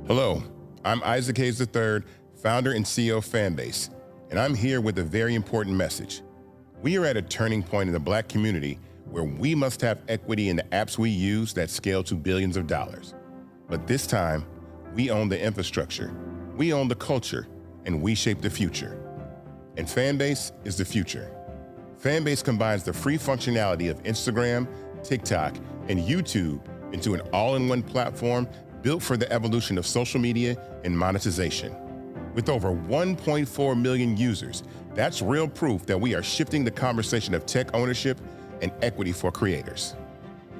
Hello, I'm Isaac Hayes III, founder and CEO of Fanbase, and I'm here with a very important message. We are at a turning point in the Black community where we must have equity in the apps we use that scale to billions of dollars. But this time, we own the infrastructure, we own the culture, and we shape the future. And Fanbase is the future. Fanbase combines the free functionality of Instagram, TikTok, and YouTube into an all-in-one platform built for the evolution of social media and monetization. With over 1.4 million users, that's real proof that we are shifting the conversation of tech ownership and equity for creators.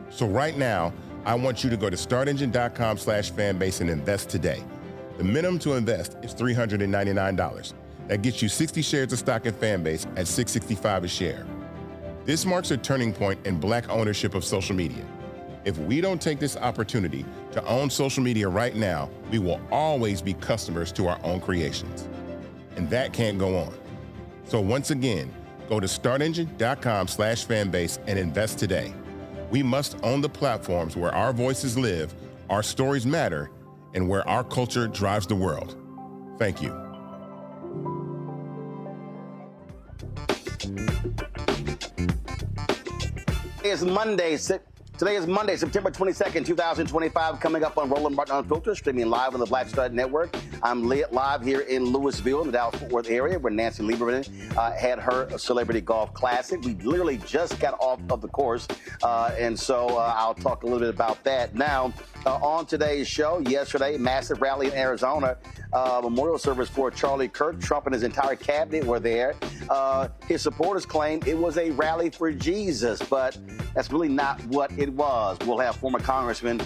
So right now, I want you to go to startengine.com/fanbase and invest today. The minimum to invest is $399. That gets you 60 shares of stock in Fanbase at $665 a share. This marks a turning point in Black ownership of social media. If we don't take this opportunity to own social media right now, we will always be customers to our own creations. And that can't go on. So once again, go to startengine.com/fanbase and invest today. We must own the platforms where our voices live, our stories matter, and where our culture drives the world. Thank you. It's Monday. Today is Monday, September 22nd, 2025, coming up on Roland Martin Unfiltered, streaming live on the Black Stud Network. I'm live here in Louisville, in the Dallas-Fort Worth area, where Nancy Lieberman had her Celebrity Golf Classic. We literally just got off of the course, and so I'll talk a little bit about that. Now, on today's show, yesterday, massive rally in Arizona, memorial service for Charlie Kirk. Trump and his entire cabinet were there. His supporters claimed it was a rally for Jesus, but that's really not what it was. We'll have former Congressman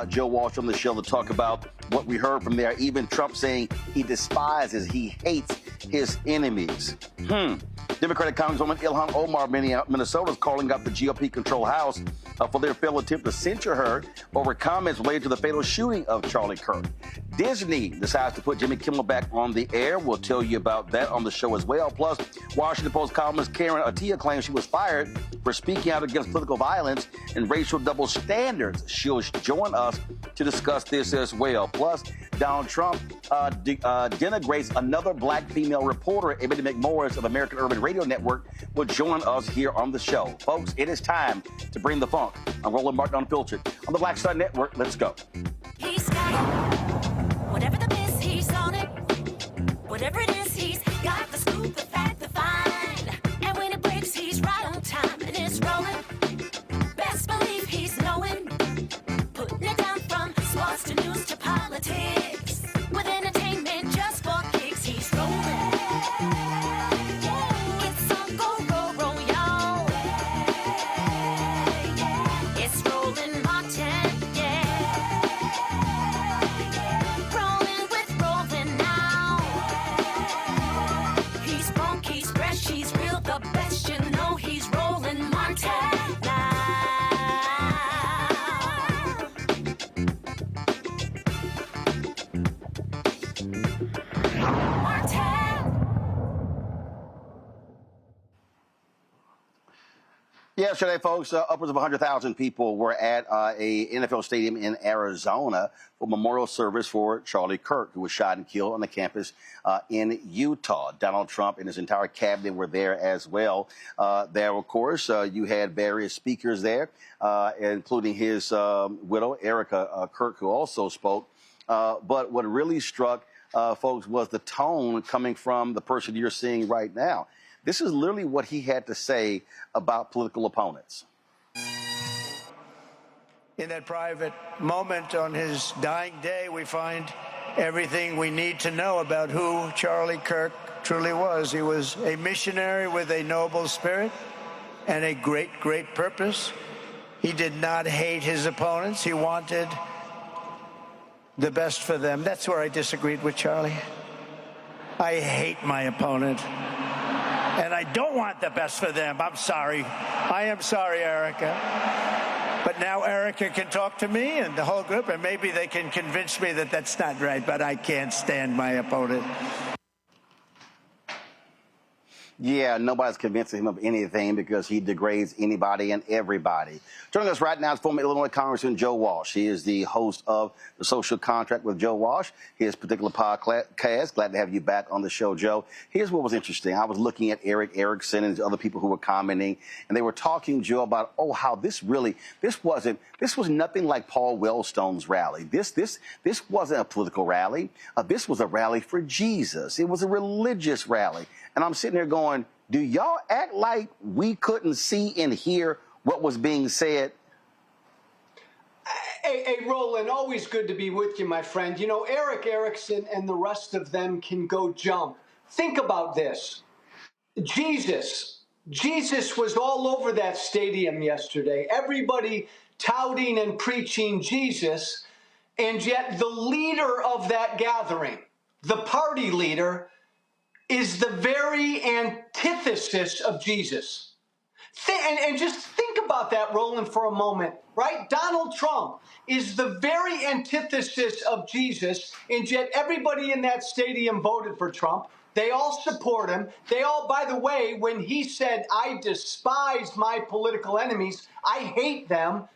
Joe Walsh on the show to talk about what we heard from there. Even Trump saying he despises, he hates his enemies. Democratic Congresswoman Ilhan Omar, Minnesota, is calling up the GOP-controlled House for their failed attempt to censure her over comments related to the fatal shooting of Charlie Kirk. Disney decides to put Jimmy Kimmel back on the air. We'll tell you about that on the show as well. Plus, Washington Post columnist Karen Attiah claims she was fired for speaking out against political violence and racial double standards. She'll join us to discuss this as well. Plus, Donald Trump denigrates another black female reporter. Ebony McMorris of American Urban Radio Network will join us here on the show. Folks, it is time to bring the funk. I'm Roland Martin Unfiltered on the Black Stud Network. Let's go. He's got it. Whatever the miss, he's on it. Whatever it is, he's got the scoop, the fact, the find. And when it breaks, he's right on time and it's rolling. Best believe he's knowing. Putting it down from sports to news to politics. With entertainment just for kicks, he's rolling. It's on go, roll, y'all. It's Roland Martin, Rolling with Roland now. He's funk, he's fresh, he's real, the best, you know he's Roland Martin now. Yesterday, folks, upwards of 100,000 people were at a NFL stadium in Arizona for memorial service for Charlie Kirk, who was shot and killed on the campus in Utah. Donald Trump and his entire cabinet were there as well. There, of course, you had various speakers there, including his widow, Erica Kirk, who also spoke. But what really struck folks was the tone coming from the person you're seeing right now. This is literally what he had to say about political opponents. In that private moment on his dying day, we find everything we need to know about who Charlie Kirk truly was. He was a missionary with a noble spirit and a great, great purpose. He did not hate his opponents. He wanted the best for them. That's where I disagreed with Charlie. I hate my opponent. And I don't want the best for them. I'm sorry. I am sorry, Erica. But now Erica can talk to me and the whole group, and maybe they can convince me that that's not right, but I can't stand my opponent. Yeah, nobody's convincing him of anything because he degrades anybody and everybody. Joining us right now is former Illinois Congressman Joe Walsh. He is the host of The Social Contract with Joe Walsh, his particular podcast. Glad to have you back on the show, Joe. Here's what was interesting. I was looking at Eric Erickson and other people who were commenting, and they were talking, Joe, about, how this was nothing like Paul Wellstone's rally. This wasn't a political rally. This was a rally for Jesus. It was a religious rally. And I'm sitting there going, do y'all act like we couldn't see and hear what was being said? Hey, Roland, always good to be with you, my friend. You know, Eric Erickson and the rest of them can go jump. Think about this. Jesus was all over that stadium yesterday. Everybody touting and preaching Jesus, and yet the leader of that gathering, the party leader, is the very antithesis of Jesus. And just think about that, Roland, for a moment, right? Donald Trump is the very antithesis of Jesus, and yet everybody in that stadium voted for Trump. They all support him. They all, by the way, when he said, I despise my political enemies, I hate them,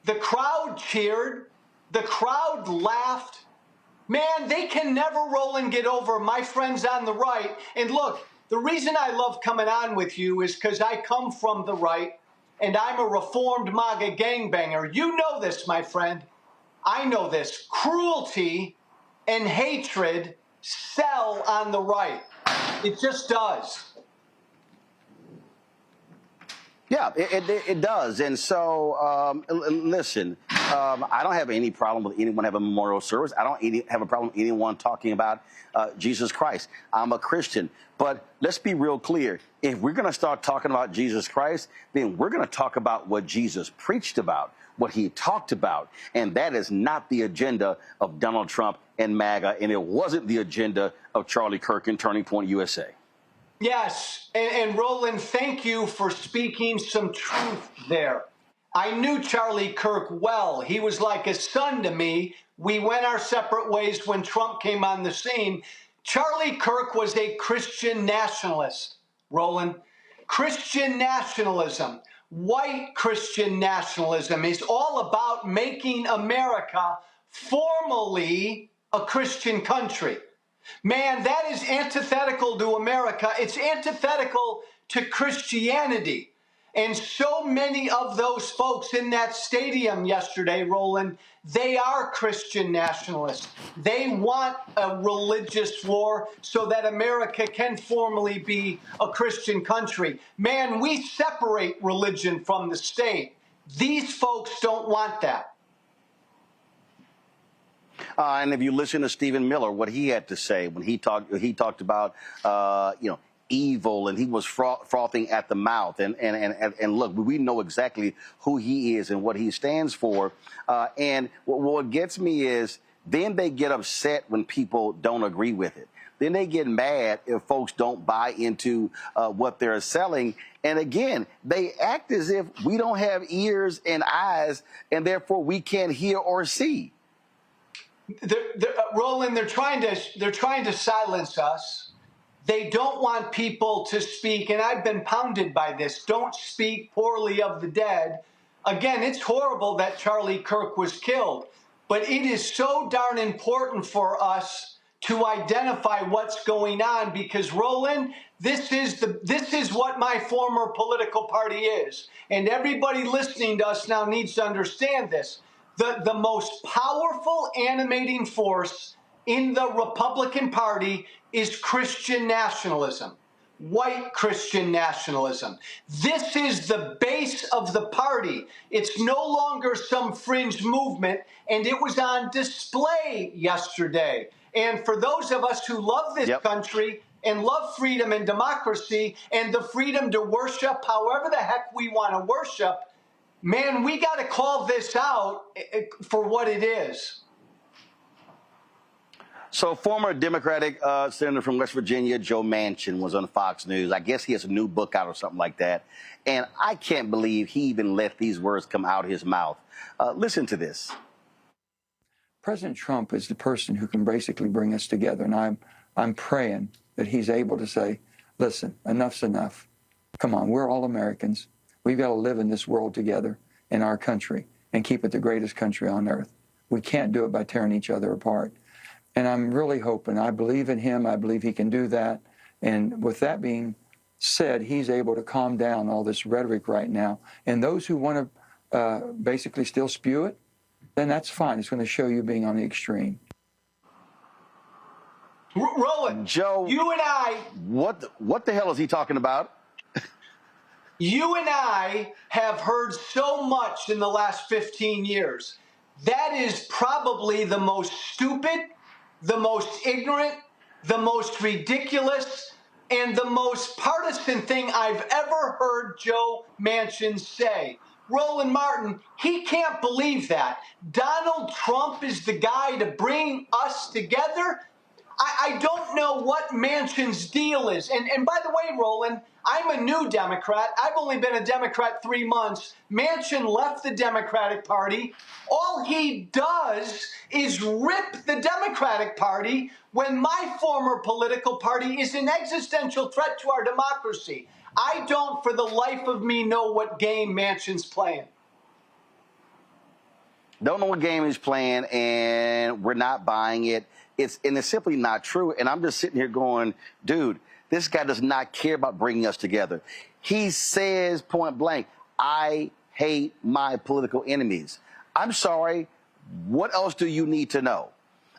the crowd cheered, the crowd laughed. Man, they can never, Roland, get over my friends on the right. And look, the reason I love coming on with you is because I come from the right. and I'm a reformed MAGA gangbanger. You know this, my friend. I know this. Cruelty and hatred sell on the right. It just does. Yeah, it does. And so, listen, I don't have any problem with anyone having a memorial service. I don't have a problem with anyone talking about Jesus Christ. I'm a Christian. But let's be real clear. If we're going to start talking about Jesus Christ, then we're going to talk about what Jesus preached about, what he talked about. And that is not the agenda of Donald Trump and MAGA. And it wasn't the agenda of Charlie Kirk and Turning Point USA. Yes, and Roland, thank you for speaking some truth there. I knew Charlie Kirk well. He was like a son to me. We went our separate ways when Trump came on the scene. Charlie Kirk was a Christian nationalist, Roland. Christian nationalism, white Christian nationalism, is all about making America formally a Christian country. Man, that is antithetical to America. It's antithetical to Christianity. And so many of those folks in that stadium yesterday, Roland, they are Christian nationalists. They want a religious war so that America can formally be a Christian country. Man, we separate religion from the state. These folks don't want that. And if you listen to Stephen Miller, what he had to say when he talked about, evil, and he was frothing at the mouth. And look, we know exactly who he is and what he stands for. And what gets me is then they get upset when people don't agree with it. Then they get mad if folks don't buy into what they're selling. And again, they act as if we don't have ears and eyes, and therefore we can't hear or see. Roland, they're trying to silence us. They don't want people to speak, and I've been pounded by this. Don't speak poorly of the dead. Again, it's horrible that Charlie Kirk was killed, but it is so darn important for us to identify what's going on because, Roland, this is what my former political party is, and everybody listening to us now needs to understand this. The most powerful animating force in the Republican Party is Christian nationalism, white Christian nationalism. This is the base of the party. It's no longer some fringe movement, and it was on display yesterday. And for those of us who love this country and love freedom and democracy and the freedom to worship however the heck we want to worship, man, we got to call this out for what it is. So former Democratic senator from West Virginia, Joe Manchin, was on Fox News. I guess he has a new book out or something like that. And I can't believe he even let these words come out of his mouth. Listen to this. President Trump is the person who can basically bring us together. And I'm praying that he's able to say, listen, enough's enough. Come on, we're all Americans. We've got to live in this world together in our country and keep it the greatest country on earth. We can't do it by tearing each other apart. And I'm really hoping, I believe in him, I believe he can do that. And with that being said, he's able to calm down all this rhetoric right now. And those who want to basically still spew it, then that's fine. It's going to show you being on the extreme. Roland, Joe, you and I... What the hell is he talking about? You and I have heard so much in the last 15 years. That is probably the most stupid, the most ignorant, the most ridiculous, and the most partisan thing I've ever heard Joe Manchin say. Roland Martin, he can't believe that. Donald Trump is the guy to bring us together? I don't know what Manchin's deal is. And by the way, Roland, I'm a new Democrat. I've only been a Democrat 3 months. Manchin left the Democratic Party. All he does is rip the Democratic Party when my former political party is an existential threat to our democracy. I don't, for the life of me, know what game Manchin's playing. Don't know what game he's playing, and we're not buying it. It's simply not true. And I'm just sitting here going, dude, this guy does not care about bringing us together. He says point blank, I hate my political enemies. I'm sorry. What else do you need to know?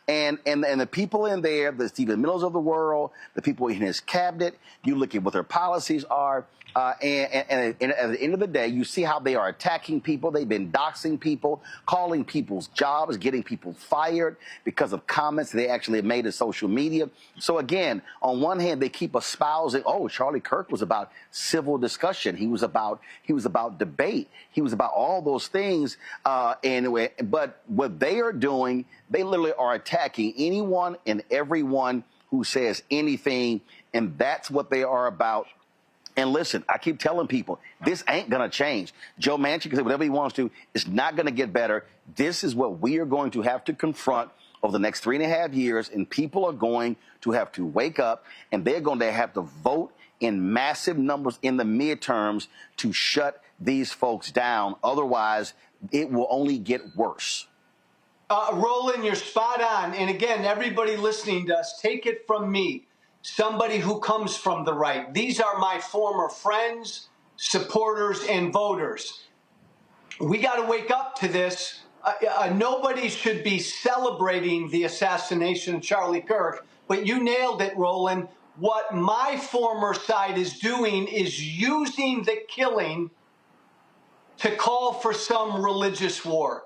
And the people in there, the Stephen Mills of the world, the people in his cabinet, you look at what their policies are, and at the end of the day, you see how they are attacking people. They've been doxing people, calling people's jobs, getting people fired because of comments they actually have made in social media. So again, on one hand, they keep espousing, oh, Charlie Kirk was about civil discussion. He was about debate. He was about all those things. But what they are doing, they literally are attacking anyone and everyone who says anything, and that's what they are about. And listen, I keep telling people, this ain't going to change. Joe Manchin can say whatever he wants to. It's not going to get better. This is what we are going to have to confront over the next 3.5 years, and people are going to have to wake up, and they're going to have to vote in massive numbers in the midterms to shut these folks down. Otherwise, it will only get worse. Roland, you're spot on. And again, everybody listening to us, take it from me, somebody who comes from the right. These are my former friends, supporters, and voters. We got to wake up to this. Nobody should be celebrating the assassination of Charlie Kirk, but you nailed it, Roland. What my former side is doing is using the killing to call for some religious war,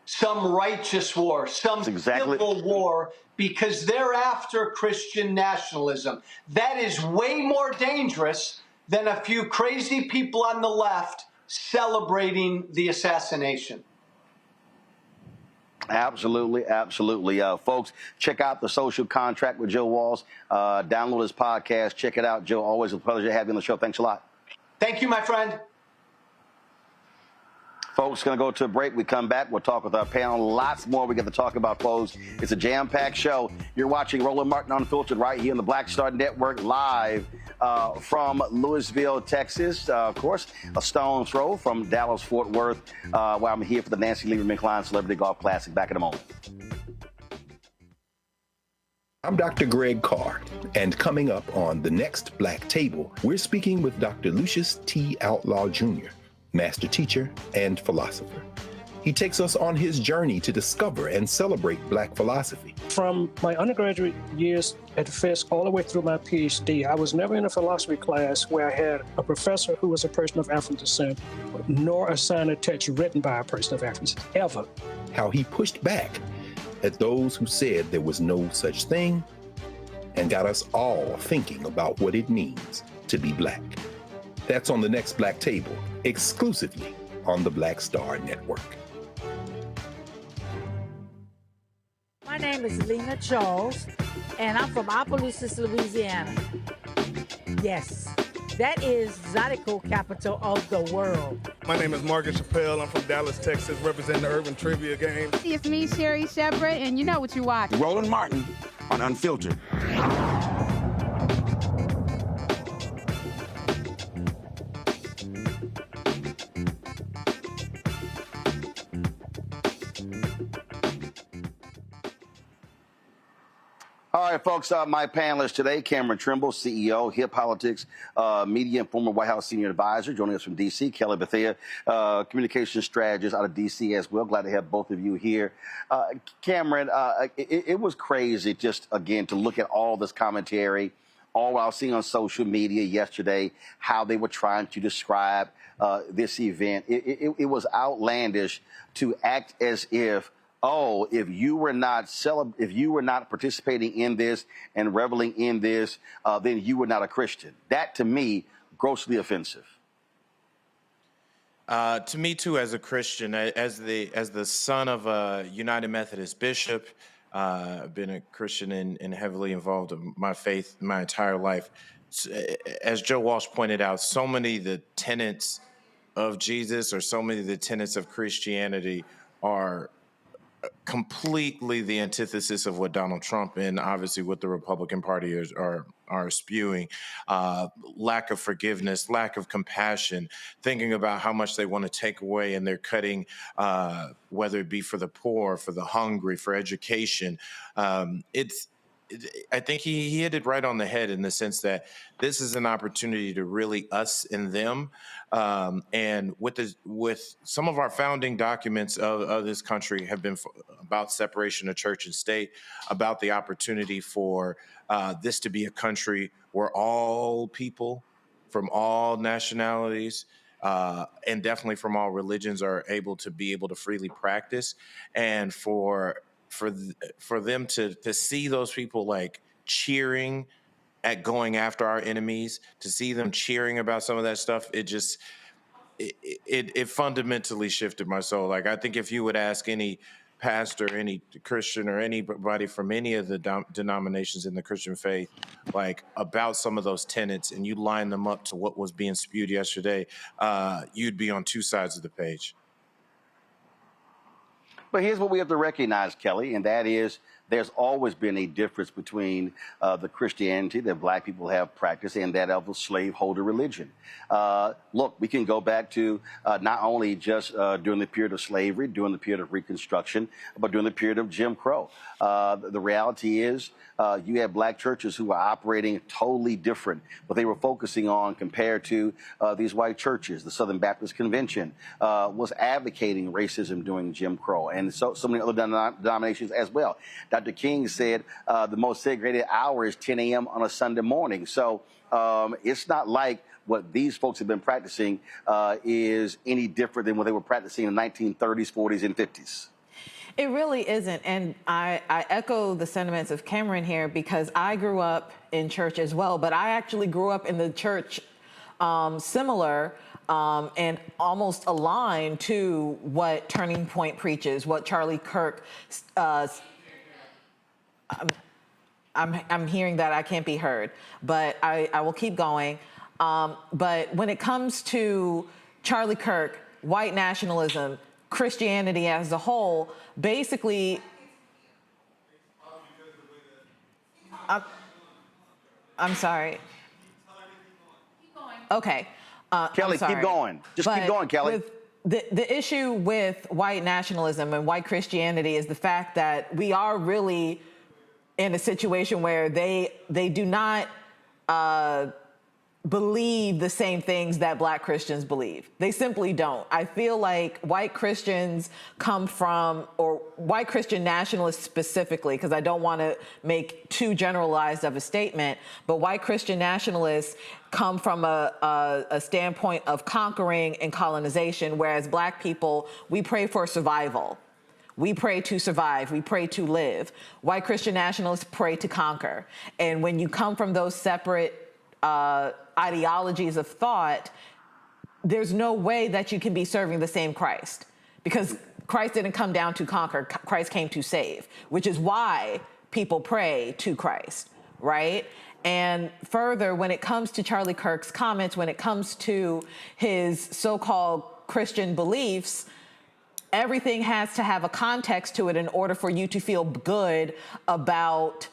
some righteous war, some civil war, because they're after Christian nationalism. That is way more dangerous than a few crazy people on the left celebrating the assassination. Absolutely, absolutely. Folks, check out The Social Contract with Joe Walsh. Download his podcast. Check it out. Joe, always a pleasure to have you on the show. Thanks a lot. Thank you, my friend. Folks, going to go to a break. We come back. We'll talk with our panel. Lots more we got to talk about, folks. It's a jam-packed show. You're watching Roland Martin Unfiltered right here on the Black Star Network, live from Louisville, Texas. Of course, a stone's throw from Dallas-Fort Worth, where I'm here for the Nancy Lieberman-Klein Celebrity Golf Classic. Back in a moment. I'm Dr. Greg Carr, and coming up on The Next Black Table, we're speaking with Dr. Lucius T. Outlaw Jr., master teacher and philosopher. He takes us on his journey to discover and celebrate Black philosophy. From my undergraduate years at Fisk all the way through my PhD, I was never in a philosophy class where I had a professor who was a person of African descent, nor a sign or text written by a person of African descent, ever. How he pushed back at those who said there was no such thing and got us all thinking about what it means to be Black. That's on The Next Black Table, exclusively on the Black Star Network. My name is Lena Charles, and I'm from Opelousas, Louisiana. Yes, that is Zydeco capital of the world. My name is Margaret Chappelle. I'm from Dallas, Texas, representing the Urban Trivia Game. It's me, Sherry Shepherd, and you know what you watch. Roland Martin on Unfiltered. All right, folks, my panelists today, Cameron Trimble, CEO, Hip Politics, media and former White House senior advisor, joining us from D.C., Kelly Bethea, communication strategist out of D.C. as well. Glad to have both of you here. Cameron, it was crazy just, again, to look at all this commentary, all I was seeing on social media yesterday, how they were trying to describe this event. It was outlandish to act as if, oh, if you were not participating in this and reveling in this, then you were not a Christian. That, to me, grossly offensive. To me, too, as a Christian, as the son of a United Methodist bishop, I've been a Christian and heavily involved in my faith my entire life. As Joe Walsh pointed out, so many of the tenets of Jesus or so many of the tenets of Christianity are completely the antithesis of what Donald Trump and obviously what the Republican Party are spewing. Lack of forgiveness, lack of compassion, thinking about how much they want to take away, and they're cutting, whether it be for the poor, for the hungry, for education. I think he hit it right on the head in the sense that this is an opportunity to really us and them. And with some of our founding documents of this country have been about separation of church and state, about the opportunity for this to be a country where all people from all nationalities and definitely from all religions are able to freely practice, and for them to see those people like cheering at going after our enemies, to see them cheering about some of that stuff, it fundamentally shifted my soul. Like, I think if you would ask any pastor, any Christian, or anybody from any of the denominations in the Christian faith, like about some of those tenets, and you line them up to what was being spewed yesterday, you'd be on two sides of the page. But here's what we have to recognize, Kelly, and that is there's always been a difference between the Christianity that black people have practiced and that of a slaveholder religion. Look, we can go back to not only just during the period of slavery, during the period of Reconstruction, but during the period of Jim Crow. The reality is you had black churches who were operating totally different, but they were focusing on compared to these white churches. The Southern Baptist Convention was advocating racism during Jim Crow, and so many other denominations as well. Dr. King said the most segregated hour is 10 a.m. on a Sunday morning. So it's not like what these folks have been practicing is any different than what they were practicing in the 1930s, 40s, and 50s. It really isn't. And I echo the sentiments of Cameron here, because I grew up in church as well, but I actually grew up in the church similar and almost aligned to what Turning Point preaches, what Charlie Kirk I'm hearing that I can't be heard, but I will keep going. But when it comes to Charlie Kirk, white nationalism, Christianity as a whole, basically, I'm sorry. Okay. Kelly, keep going. Just keep going, Kelly. The issue with white nationalism and white Christianity is the fact that we are really in a situation where they do not believe the same things that black Christians believe. They simply don't. I feel like white Christians come from, or white Christian nationalists specifically, because I don't want to make too generalized of a statement, but white Christian nationalists come from a standpoint of conquering and colonization, whereas black people, we pray for survival. We pray to survive. We pray to live. White Christian nationalists pray to conquer. And when you come from those separate ideologies of thought, there's no way that you can be serving the same Christ, because Christ didn't come down to conquer. Christ came to save, which is why people pray to Christ, right? And further, when it comes to Charlie Kirk's comments, when it comes to his so-called Christian beliefs, everything has to have a context to it in order for you to feel good about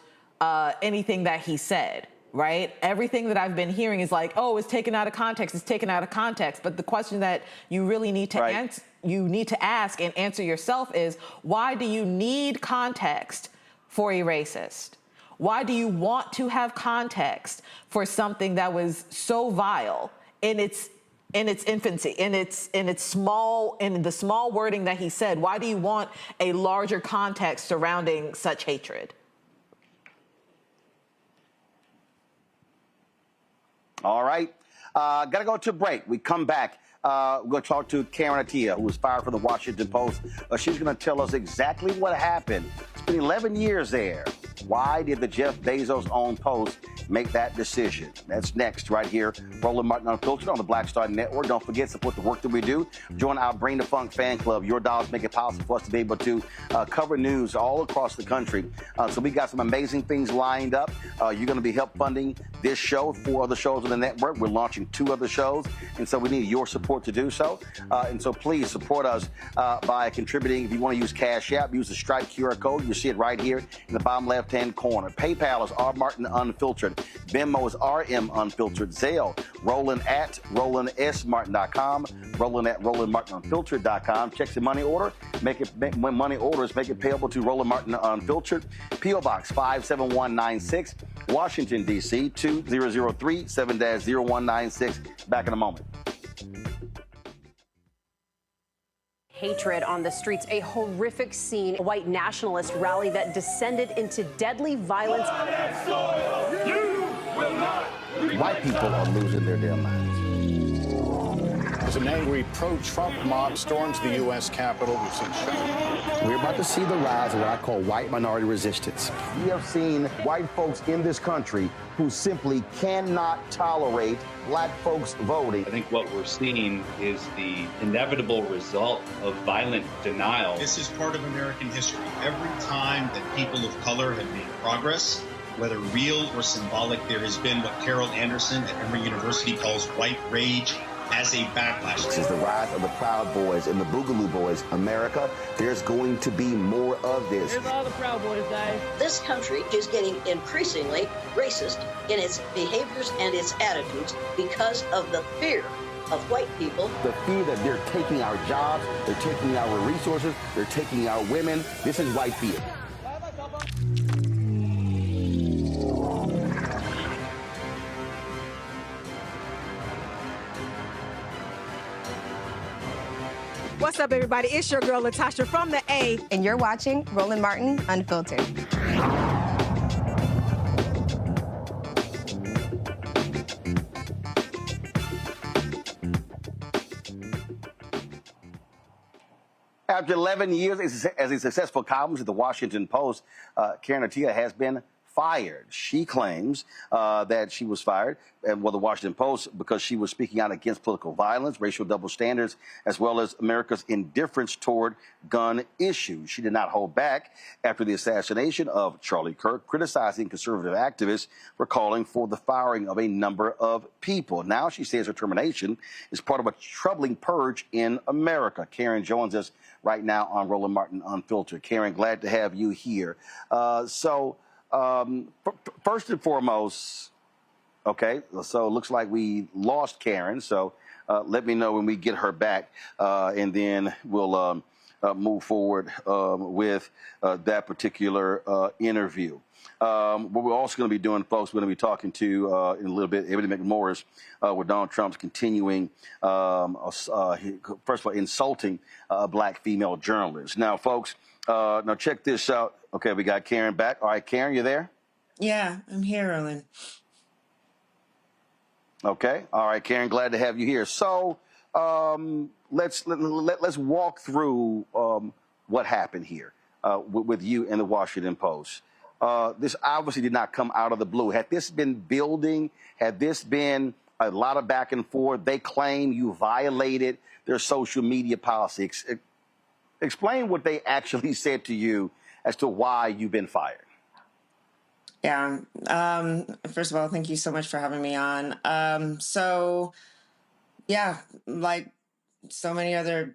anything that he said, right? Everything that I've been hearing is like, oh, it's taken out of context, it's taken out of context. But the question that you really need to answer, you need to ask and answer yourself is, why do you need context for a racist? Why do you want to have context for something that was so vile in its infancy, in the small wording that he said? Why do you want a larger context surrounding such hatred? All right. Got to go to a break. We come back. We're going to talk to Karen Attiah, who was fired from the Washington Post. She's going to tell us exactly what happened. It's been 11 years there. Why did the Jeff Bezos-owned Post make that decision? That's next right here. Roland Martin Unfiltered on the Black Star Network. Don't forget, support the work that we do. Join our Bring the Funk fan club. Your dollars make it possible for us to be able to cover news all across the country. So we got some amazing things lined up. You're going to be help funding this show, 4 other shows on the network. We're launching 2 other shows, and so we need your support to do so. And so please support us by contributing. If you want to use Cash App, use the Stripe QR code. You see it right here in the bottom left-hand corner. PayPal is R. Martin Unfiltered. Venmo is RM Unfiltered. Zelle, Roland at RolandSMartin.com. Roland at RolandMartinUnfiltered.com. Checks and money order. When money orders, make it payable to Roland Martin Unfiltered. P.O. Box 57196, Washington, D.C. 2003 7-0196. Back in a moment. Hatred on the streets, a horrific scene, a white nationalist rally that descended into deadly violence. White people are losing their damn minds. As an angry pro-Trump mob storms the U.S. Capitol, we've seen We're about to see the rise of what I call white minority resistance. We have seen white folks in this country who simply cannot tolerate black folks voting. I think what we're seeing is the inevitable result of violent denial. This is part of American history. Every time that people of color have made progress, whether real or symbolic, there has been what Carol Anderson at Emory University calls white rage as a backlash. This is the rise of the Proud Boys and the Boogaloo Boys. America, there's going to be more of this. Here's all the Proud Boys, guys. This country is getting increasingly racist in its behaviors and its attitudes because of the fear of white people. The fear that they're taking our jobs, they're taking our resources, they're taking our women. This is white fear. What's up, everybody? It's your girl, Latasha from the A. And you're watching Roland Martin Unfiltered. After 11 years as a successful columnist at the Washington Post, Karen Attiah has been fired. She claims that she was fired, and the Washington Post, because she was speaking out against political violence, racial double standards, as well as America's indifference toward gun issues. She did not hold back after the assassination of Charlie Kirk, criticizing conservative activists for calling for the firing of a number of people. Now she says her termination is part of a troubling purge in America. Karen joins us right now on Roland Martin Unfiltered. Karen, glad to have you here. First and foremost, okay, so it looks like we lost Karen, so let me know when we get her back, and then we'll move forward with that particular interview. What we're also going to be doing, folks, we're going to be talking to, in a little bit, Ebony McMorris, with Donald Trump's continuing, first of all, insulting black female journalists. Now, folks, now check this out. Okay, we got Karen back. All right, Karen, you there? Yeah, I'm here, Roland. Okay. All right, Karen, glad to have you here. So let's walk through what happened here with you and the Washington Post. This obviously did not come out of the blue. Had this been building, had this been a lot of back and forth, they claim you violated their social media policy. Explain what they actually said to you as to why you've been fired. Yeah. First of all, thank you so much for having me on. Yeah, like so many other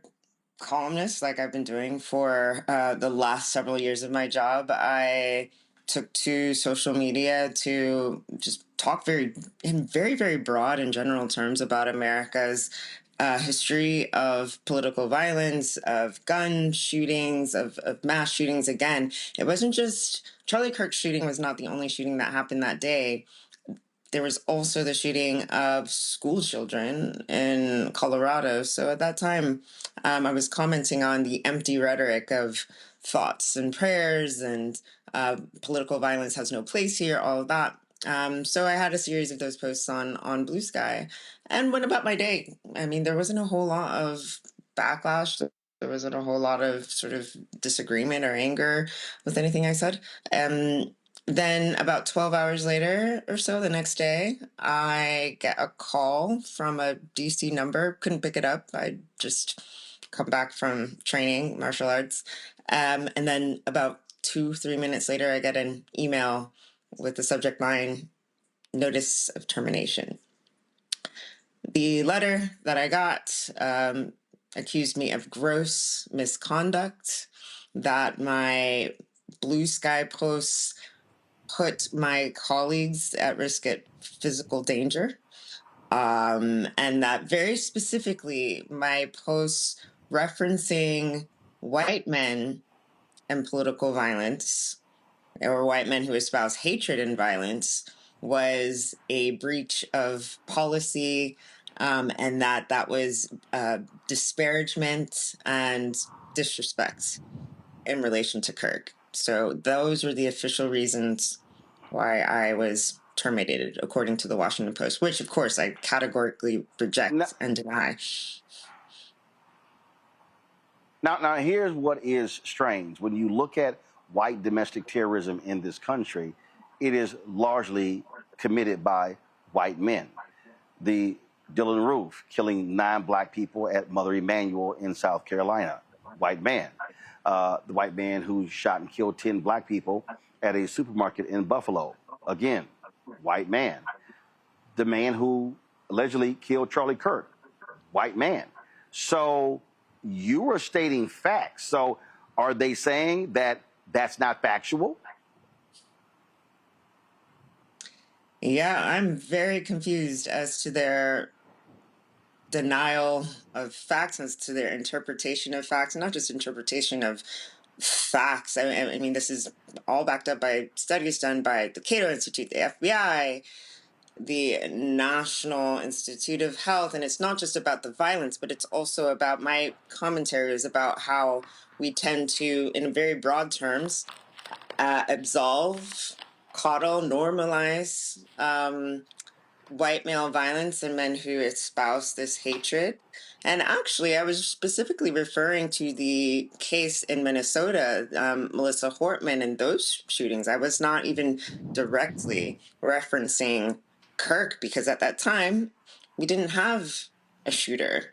columnists, like I've been doing for the last several years of my job, I took to social media to just talk in very, very broad and general terms about America's history of political violence, of gun shootings, of mass shootings. Again, it wasn't just Charlie Kirk's shooting was not the only shooting that happened that day. There was also the shooting of school children in Colorado. So at that time, I was commenting on the empty rhetoric of thoughts and prayers and political violence has no place here, all of that. So I had a series of those posts on Blue Sky and went about my day. I mean, there wasn't a whole lot of backlash. There wasn't a whole lot of sort of disagreement or anger with anything I said. Then about 12 hours later or so, the next day, I get a call from a DC number. Couldn't pick it up. I just come back from training martial arts. And then about 2-3 minutes later, I get an email with the subject line, notice of termination. The letter that I got accused me of gross misconduct, that my Blue Sky posts put my colleagues at risk at physical danger. And that very specifically, my posts referencing white men and political violence, or white men who espouse hatred and violence, was a breach of policy, and that was disparagement and disrespect in relation to Kirk. So those were the official reasons why I was terminated, according to the Washington Post, which, of course, I categorically reject and deny. Now, here's what is strange. When you look at white domestic terrorism in this country, it is largely committed by white men. The Dylan Roof killing 9 black people at Mother Emanuel in South Carolina, white man. The white man who shot and killed 10 black people at a supermarket in Buffalo, again, white man. The man who allegedly killed Charlie Kirk, white man. So you are stating facts. So are they saying that that's not factual? Yeah, I'm very confused as to their denial of facts, as to their interpretation of facts, not just interpretation of facts. I mean, this is all backed up by studies done by the Cato Institute, the FBI, the National Institute of Health. And it's not just about the violence, but it's also about, my commentary is about how we tend to, in very broad terms, absolve, coddle, normalize white male violence and men who espouse this hatred. And actually, I was specifically referring to the case in Minnesota, Melissa Hortman, and those shootings. I was not even directly referencing Kirk, because at that time, we didn't have a shooter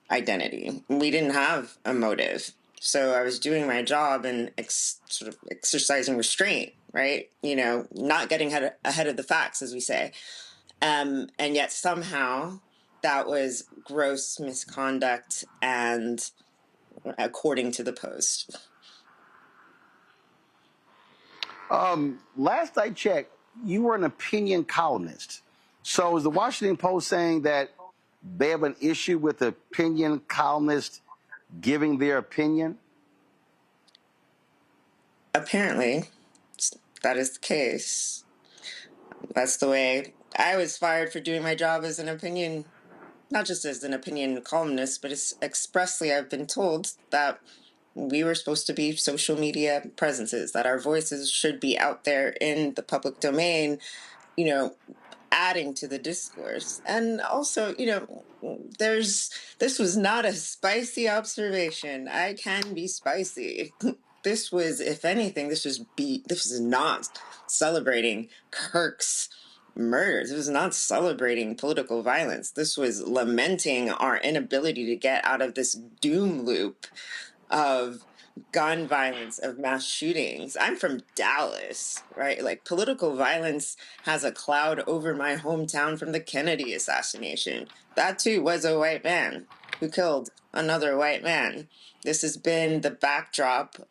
identity. We didn't have a motive. So I was doing my job and sort of exercising restraint, right? You know, not getting ahead of the facts, as we say. And yet somehow that was gross misconduct, and according to the Post. Last I checked, you were an opinion columnist. So is the Washington Post saying that they have an issue with opinion columnists giving their opinion? Apparently, that is the case. That's the way I was fired, for doing my job as an opinion, not just as an opinion columnist, but it's expressly, I've been told that we were supposed to be social media presences, that our voices should be out there in the public domain, you know, adding to the discourse. And also, you know, this was not a spicy observation. I can be spicy. This was, if anything, this is not celebrating Kirk's murder. This was not celebrating political violence. This was lamenting our inability to get out of this doom loop of gun violence, of mass shootings. I'm from Dallas, right? Like, political violence has a cloud over my hometown from the Kennedy assassination. That too was a white man who killed another white man. This has been the backdrop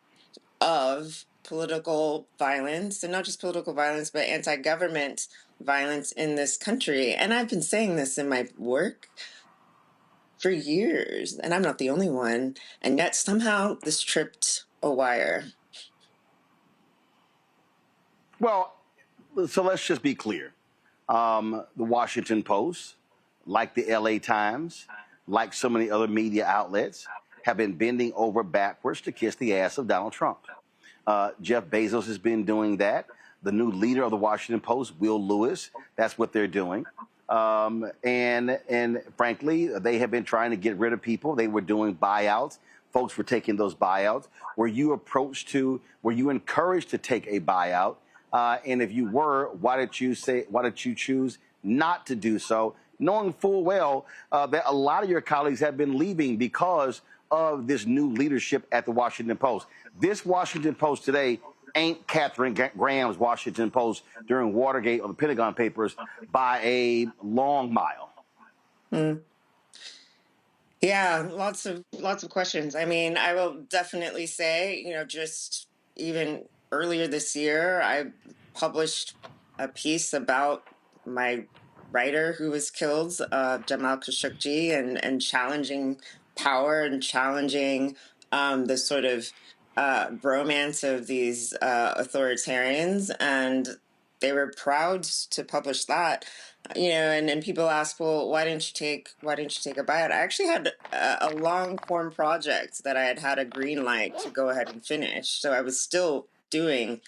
of political violence, and not just political violence, but anti-government violence in this country. And I've been saying this in my work for years, and I'm not the only one. And yet somehow this tripped a wire. Well, so let's just be clear. The Washington Post, like the LA Times, like so many other media outlets, have been bending over backwards to kiss the ass of Donald Trump. Jeff Bezos has been doing that. The new leader of the Washington Post, Will Lewis, that's what they're doing. And frankly, they have been trying to get rid of people. They were doing buyouts. Folks were taking those buyouts. Were you encouraged to take a buyout? And if you were, why did you choose not to do so, knowing full well that a lot of your colleagues have been leaving because of this new leadership at the Washington Post? This Washington Post today ain't Katharine Graham's Washington Post during Watergate or the Pentagon Papers by a long mile. Yeah, lots of questions. I mean, I will definitely say, you know, just even earlier this year, I published a piece about my writer who was killed, Jamal Khashoggi, and challenging power and challenging the sort of bromance of these authoritarians, and they were proud to publish that. And people ask, well, why didn't you take a bite? I actually had a long form project that I had a green light to go ahead and finish, so I was still doing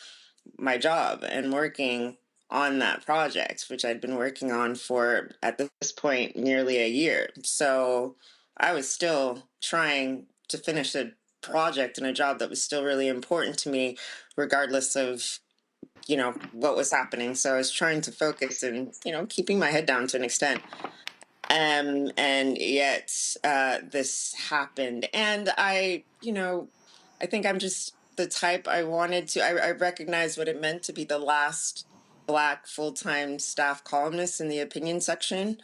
my job and working on that project, which I'd been working on for, at this point, nearly a year. So I was still trying to finish a project and a job that was still really important to me, regardless of, what was happening. So I was trying to focus and, keeping my head down to an extent. And yet this happened. And I think I'm just the type I recognized what it meant to be the last Black full-time staff columnist in the opinion section.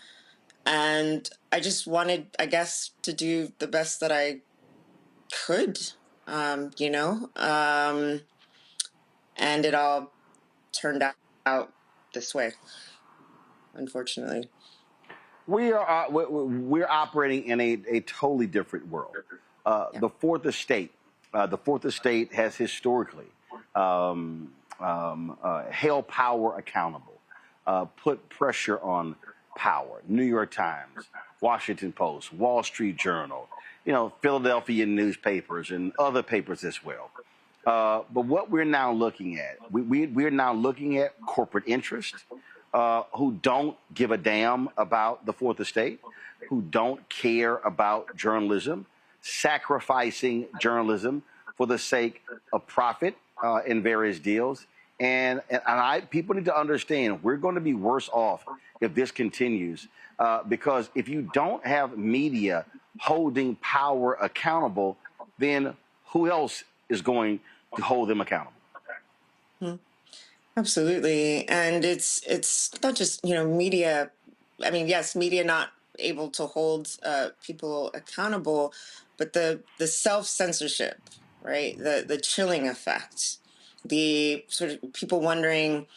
And I just wanted, I guess, to do the best that I could, and it all turned out this way, unfortunately. We're operating in a totally different world. The fourth estate has historically held power accountable, put pressure on power. New York Times, Washington Post, Wall Street Journal, Philadelphia newspapers and other papers as well. But what we're now looking at, we're now looking at corporate interests who don't give a damn about the fourth estate, who don't care about journalism, sacrificing journalism for the sake of profit in various deals. And people need to understand we're going to be worse off if this continues, because if you don't have media holding power accountable, then who else is going to hold them accountable? Absolutely. And it's not just, media. I mean, yes, media not able to hold people accountable, but the self-censorship, right? The chilling effect, the sort of people wondering,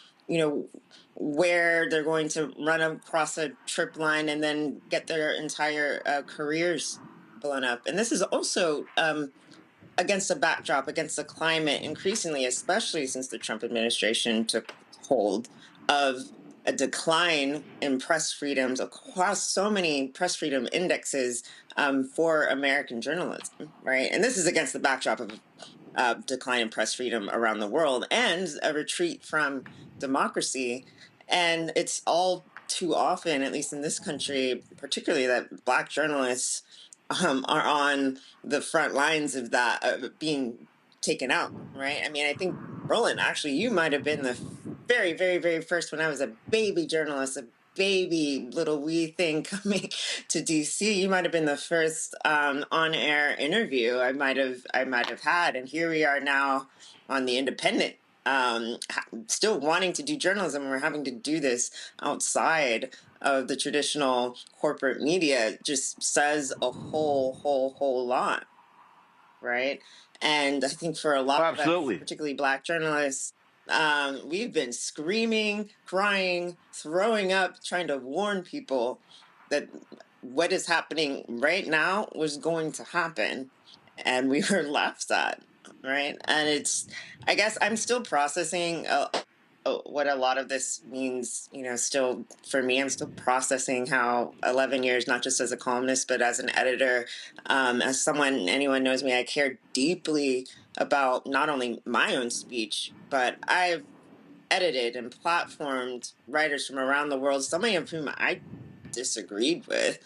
where they're going to run across a trip line and then get their entire careers blown up. And this is also against a backdrop, against the climate, increasingly, especially since the Trump administration took hold, of a decline in press freedoms across so many press freedom indexes for American journalism, right? And this is against the backdrop of decline in press freedom around the world and a retreat from democracy. And it's all too often, at least in this country, particularly, that Black journalists are on the front lines of that being taken out, right? I mean, I think, Roland, actually, you might have been the very, very, very first, when I was a baby journalist, a baby little wee thing coming to DC. You might have been the first on-air interview I might have had, and here we are now on the Independent, still wanting to do journalism, and we're having to do this outside of the traditional corporate media. Just says a whole lot, right? And I think for a lot of us, particularly Black journalists, we've been screaming, crying, throwing up, trying to warn people that what is happening right now was going to happen, and we were laughed at, right? And I guess I'm still processing what a lot of this means, still for me. I'm still processing how 11 years, not just as a columnist, but as an editor, as someone, anyone knows me, I care deeply about not only my own speech, but I've edited and platformed writers from around the world, so many of whom I disagreed with,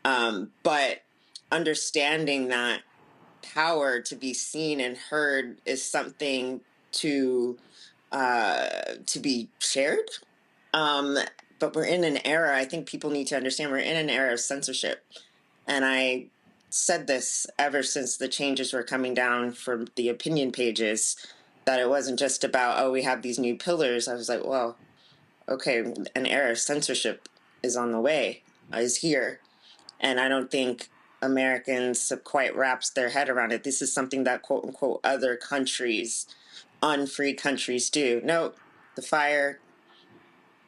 but understanding that power to be seen and heard is something to be shared. But we're in an era, I think people need to understand, we're in an era of censorship. And I said this ever since the changes were coming down from the opinion pages, that it wasn't just about, we have these new pillars. I was like, well, okay, an era of censorship is on the way, is here. And I don't think Americans have quite wrapped their head around it. This is something that, quote unquote, other countries, unfree countries do. No, The fire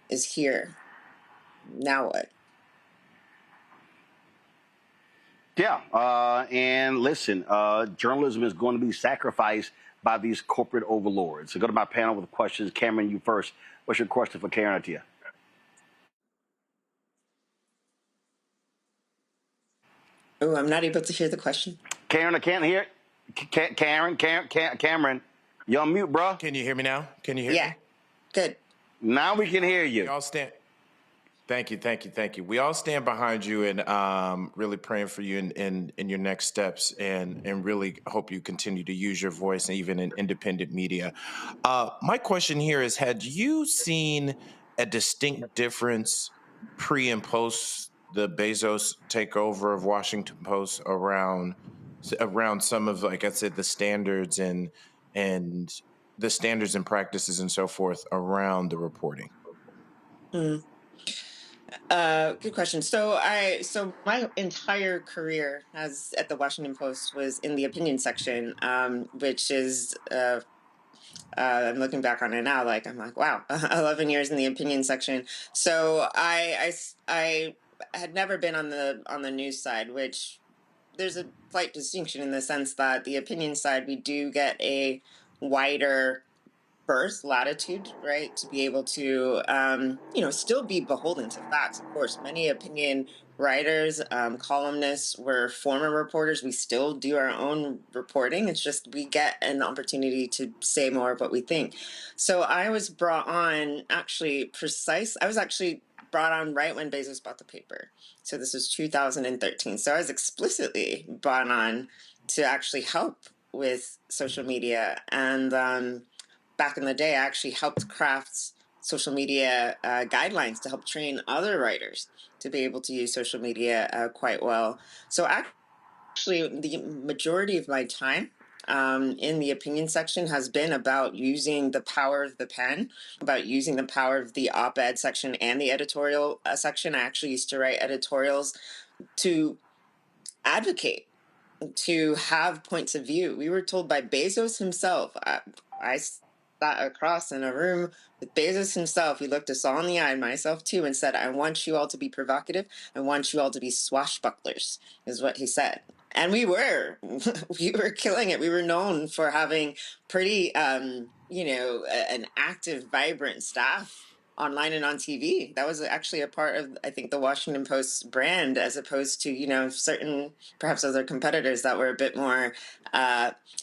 is here. Now what? Yeah, and listen, journalism is going to be sacrificed by these corporate overlords. So go to my panel with questions. Cameron, you first. What's your question for Karen Attiah? Oh, I'm not able to hear the question. Karen, I can't hear it. Cameron, you're on mute, bro. Can you hear me now? Can you hear Yeah, me? good. Now we can hear you. We all stand. Thank you. We all stand behind you and really praying for you in your next steps and really hope you continue to use your voice and even in independent media. My question here is, had you seen a distinct difference pre and post the Bezos takeover of Washington Post around some of, like I said, the standards and the standards and practices and so forth around the reporting? Good question. So my entire career as at the Washington Post was in the opinion section, which is I'm looking back on it now, I'm like, wow, 11 years in the opinion section. So I had never been on the news side, which there's a slight distinction in the sense that the opinion side, we do get a wider berth latitude, right, to be able to still be beholden to facts. Of course, many opinion writers, columnists were former reporters. We still do our own reporting. It's just we get an opportunity to say more of what we think. So I was brought on I was actually brought on right when Bezos bought the paper. So this was 2013. So I was explicitly brought on to actually help with social media. And back in the day, I actually helped craft social media guidelines to help train other writers to be able to use social media quite well. So actually, the majority of my time in the opinion section has been about using the power of the pen, about using the power of the op-ed section and the editorial section. I actually used to write editorials to advocate, to have points of view. We were told by Bezos himself. I sat across in a room with Bezos himself. He looked us all in the eye, myself too, and said, I want you all to be provocative. I want you all to be swashbucklers, is what he said. And we were killing it. We were known for having pretty, an active, vibrant staff online and on TV. That was actually a part of, I think, the Washington Post's brand, as opposed to, certain, perhaps other competitors that were a bit more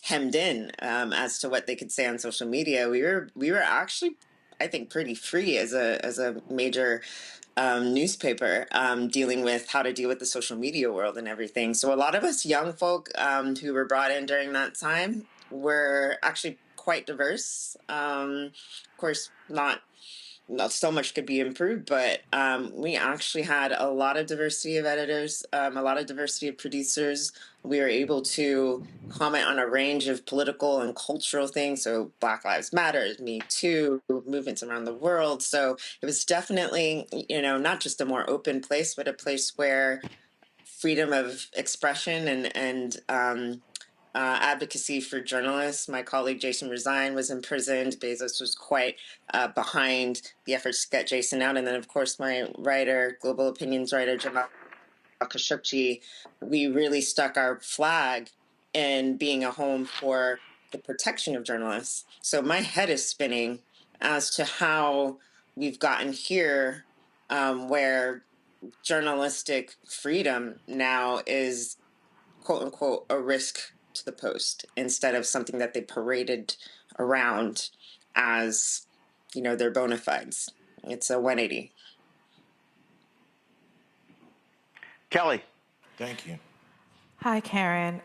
hemmed in as to what they could say on social media. We were actually, I think, pretty free as a major newspaper dealing with how to deal with the social media world and everything. So a lot of us young folk who were brought in during that time were actually quite diverse. Of course, not so much could be improved, but we actually had a lot of diversity of editors, a lot of diversity of producers. We were able to comment on a range of political and cultural things. So Black Lives Matter, Me Too, movements around the world. So it was definitely, not just a more open place, but a place where freedom of expression and advocacy for journalists. My colleague Jason Rezaian was imprisoned. Bezos was quite behind the efforts to get Jason out. And then, of course, my writer, global opinions writer, Jamal Khashoggi, we really stuck our flag in being a home for the protection of journalists. So my head is spinning as to how we've gotten here where journalistic freedom now is, quote unquote, a risk to the Post instead of something that they paraded around as, their bona fides. It's a 180. Kelly. Thank you. Hi, Karen.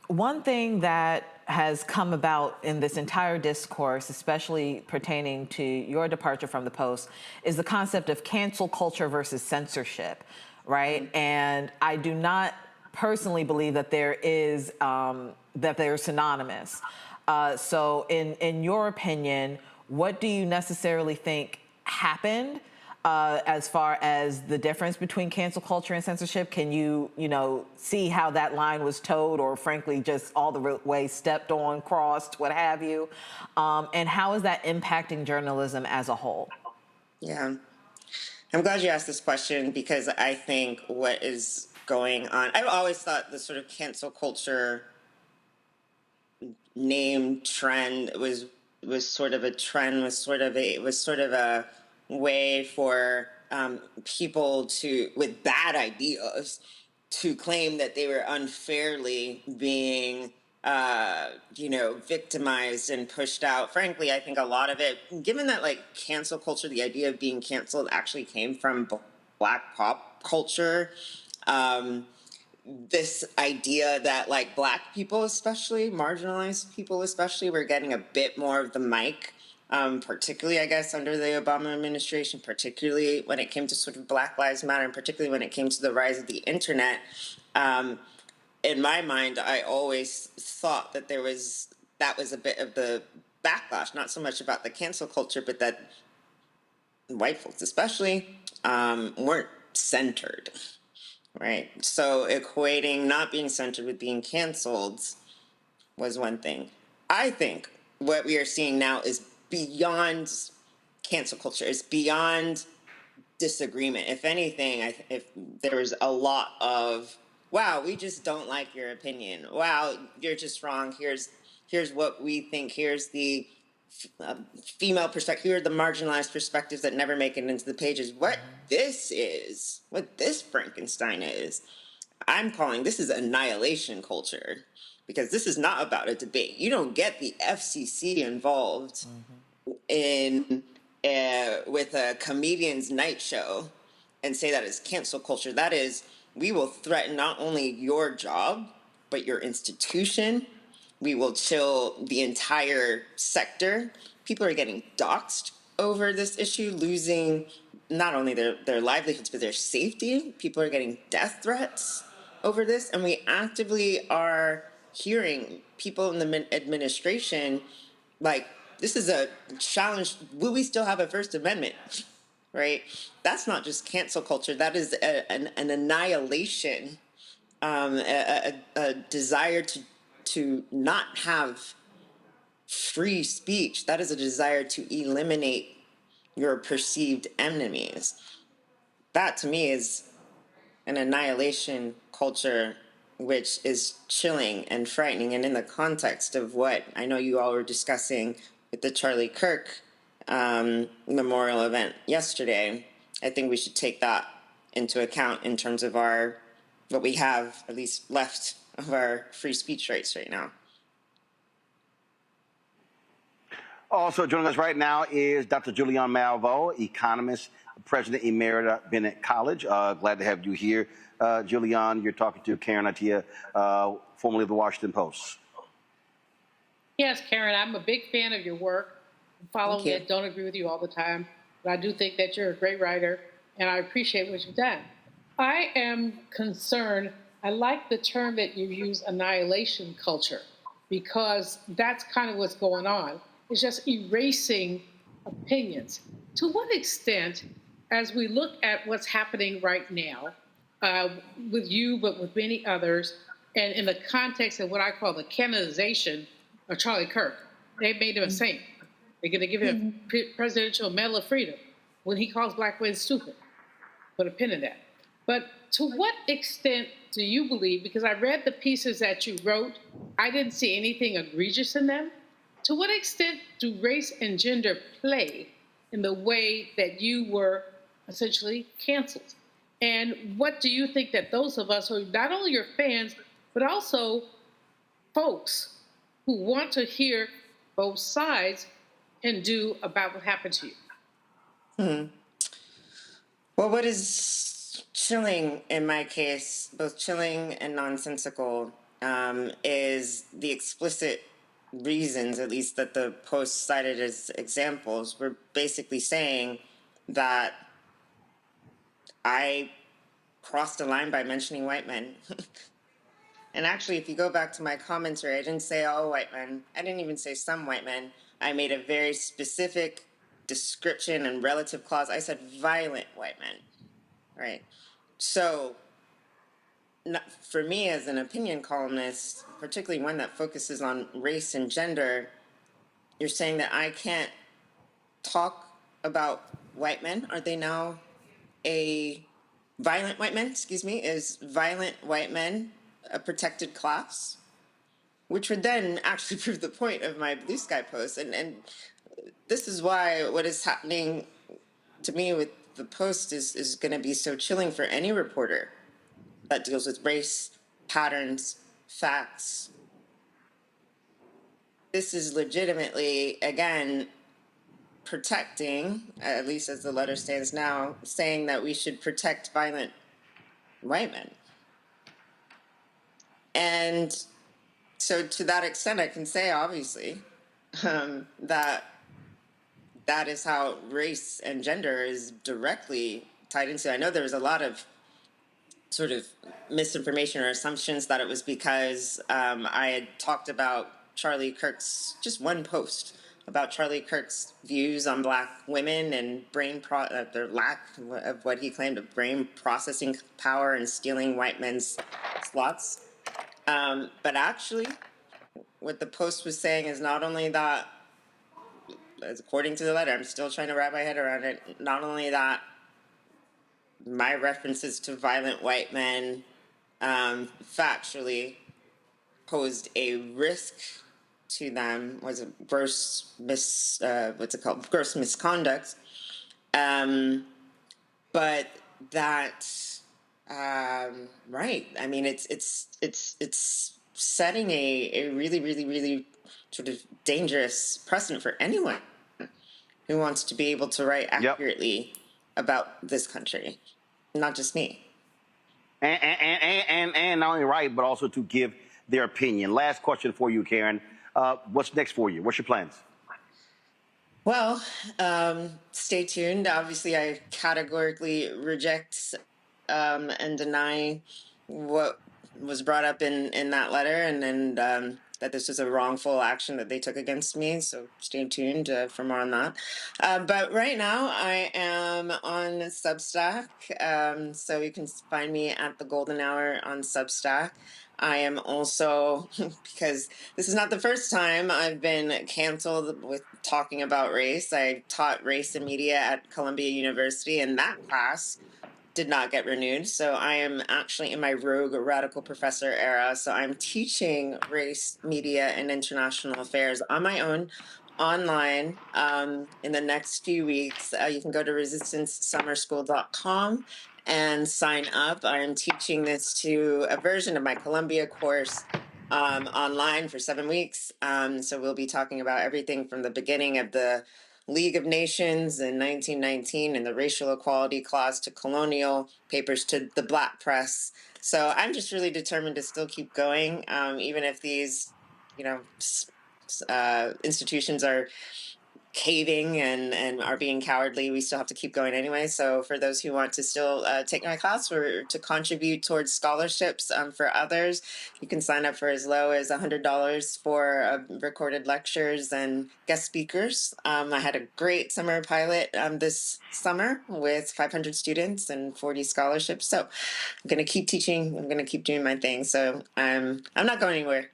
One thing that has come about in this entire discourse, especially pertaining to your departure from the Post, is the concept of cancel culture versus censorship, right? Mm-hmm. And I do not personally believe that that they're synonymous. So in your opinion, what do you necessarily think happened as far as the difference between cancel culture and censorship? Can you, see how that line was towed, or frankly, just all the way stepped on, crossed, what have you? And how is that impacting journalism as a whole? Yeah. I'm glad you asked this question, because I think what is going on, I've always thought the sort of cancel culture name trend was sort of a trend, was sort of a way for people with bad ideas to claim that they were unfairly being victimized and pushed out. Frankly, I think a lot of it, given that cancel culture, the idea of being canceled actually came from Black pop culture. This idea that Black people, especially marginalized people, especially, were getting a bit more of the mic, particularly, I guess, under the Obama administration, particularly when it came to sort of Black Lives Matter, and particularly when it came to the rise of the internet. In my mind, I always thought that that was a bit of the backlash, not so much about the cancel culture, but that white folks especially weren't centered. Right. So equating not being censored with being canceled was one thing. I think what we are seeing now is beyond cancel culture. It's beyond disagreement. If anything, if there was a lot of, wow, we just don't like your opinion. Wow, you're just wrong. Here's what we think. Here's the female perspective. Here are the marginalized perspectives that never make it into the pages. What this Frankenstein is, I'm calling this is annihilation culture, because this is not about a debate. You don't get the FCC involved in with a comedian's night show and say that is cancel culture. That is, we will threaten not only your job, but your institution. We will chill the entire sector. People are getting doxxed over this issue, losing not only their livelihoods, but their safety. People are getting death threats over this. And we actively are hearing people in the administration, this is a challenge. Will we still have a First Amendment? Right? That's not just cancel culture. That is an annihilation, a desire to not have free speech. That is a desire to eliminate your perceived enemies. That, to me, is an annihilation culture, which is chilling and frightening. And in the context of what I know you all were discussing with the Charlie Kirk memorial event yesterday, I think we should take that into account in terms of what we have at least left of our free speech rights right now. Also joining us right now is Dr. Julianne Malveaux, economist, president emerita, Bennett College. Glad to have you here. Julianne, you're talking to Karen Attiah, formerly of the Washington Post. Yes, Karen, I'm a big fan of your work. I'm following it, don't agree with you all the time, but I do think that you're a great writer, and I appreciate what you've done. I am concerned. I like the term that you use, annihilation culture, because that's kind of what's going on. It's just erasing opinions. To what extent, as we look at what's happening right now, with you, but with many others, and in the context of what I call the canonization of Charlie Kirk, they made him a saint. They're going to give him a Presidential Medal of Freedom when he calls black women stupid. Put a pin in that. But to what extent do you believe, because I read the pieces that you wrote, I didn't see anything egregious in them. To what extent do race and gender play in the way that you were essentially canceled? And what do you think that those of us who are not only your fans, but also folks who want to hear both sides can do about what happened to you? Well, what is chilling in my case, both chilling and nonsensical, is the explicit reasons, at least that the Post cited as examples, were basically saying that I crossed a line by mentioning white men. And actually, if you go back to my commentary, I didn't say all white men. I didn't even say some white men. I made a very specific description and relative clause. I said violent white men, right? So for me as an opinion columnist, particularly one that focuses on race and gender, you're saying that I can't talk about white men. Are they now violent white men, excuse me, is violent white men a protected class? Which would then actually prove the point of my Blue Sky post. And this is why what is happening to me with the post is going to be so chilling for any reporter that deals with race, patterns, facts. This is legitimately, again, protecting, at least as the letter stands now, saying that we should protect violent white men. And so to that extent, I can say, obviously, that is how race and gender is directly tied into. I know there was a lot of sort of misinformation or assumptions that it was because I had talked about Charlie Kirk's, just one post about Charlie Kirk's views on Black women and their lack of what he claimed of brain processing power and stealing white men's slots. But actually, what the post was saying is not only that, as according to the letter, I'm still trying to wrap my head around it, not only that my references to violent white men factually posed a risk to them, was a gross gross misconduct, but that right, I mean, it's setting a really, really, really sort of dangerous precedent for anyone who wants to be able to write accurately about this country, not just me. And not only write, but also to give their opinion. Last question for you, Karen. What's next for you? What's your plans? Well, stay tuned. Obviously, I categorically reject and deny what was brought up in that letter, and that this was a wrongful action that they took against me. So stay tuned for more on that. But right now, I am on Substack. So you can find me at the Golden Hour on Substack. I am also, because this is not the first time I've been canceled with talking about race. I taught race and media at Columbia University, and that class did not get renewed. So I am actually in my rogue radical professor era. So I'm teaching race, media, and international affairs on my own, online, in the next few weeks. You can go to resistancesummerschool.com and sign up. I am teaching this to a version of my Columbia course online for 7 weeks. So we'll be talking about everything from the beginning of the League of Nations in 1919 and the Racial Equality Clause to colonial papers to the Black press. So I'm just really determined to still keep going, even if these, institutions are caving and are being cowardly. We still have to keep going anyway. So for those who want to still take my class or to contribute towards scholarships for others, you can sign up for as low as $100 for recorded lectures and guest speakers. I had a great summer pilot this summer with 500 students and 40 scholarships. So I'm going to keep teaching. I'm going to keep doing my thing. So I'm not going anywhere.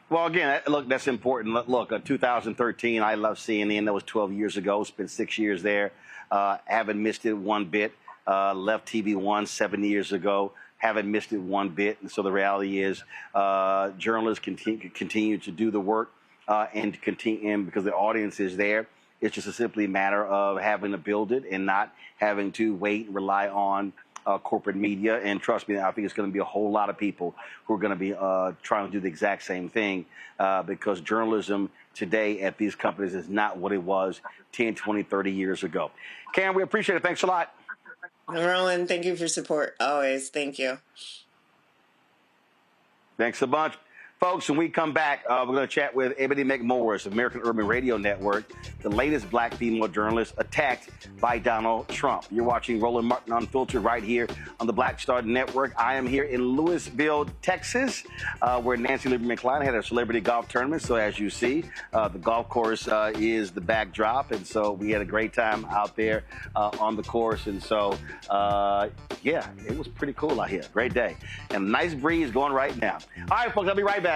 Well, again, look, that's important. Look, 2013, I love CNN. That was 12 years ago. Spent 6 years there. Haven't missed it one bit. Left TV1 7 years ago. Haven't missed it one bit. And so the reality is journalists continue to do the work and continue, and because the audience is there. It's just a simply matter of having to build it and not having to wait and rely on corporate media. And trust me, I think it's going to be a whole lot of people who are going to be trying to do the exact same thing because journalism today at these companies is not what it was 10, 20, 30 years ago. Karen, we appreciate it. Thanks a lot. Roland, thank you for support. Always. Thank you. Thanks a bunch. Folks, when we come back, we're going to chat with Ebony McMorris of American Urban Radio Network, the latest black female journalist attacked by Donald Trump. You're watching Roland Martin Unfiltered right here on the Black Star Network. I am here in Louisville, Texas, where Nancy Lieberman Cline had her celebrity golf tournament. So as you see, the golf course is the backdrop. And so we had a great time out there on the course. And so, yeah, it was pretty cool out here. Great day. And a nice breeze going right now. All right, folks, I'll be right back.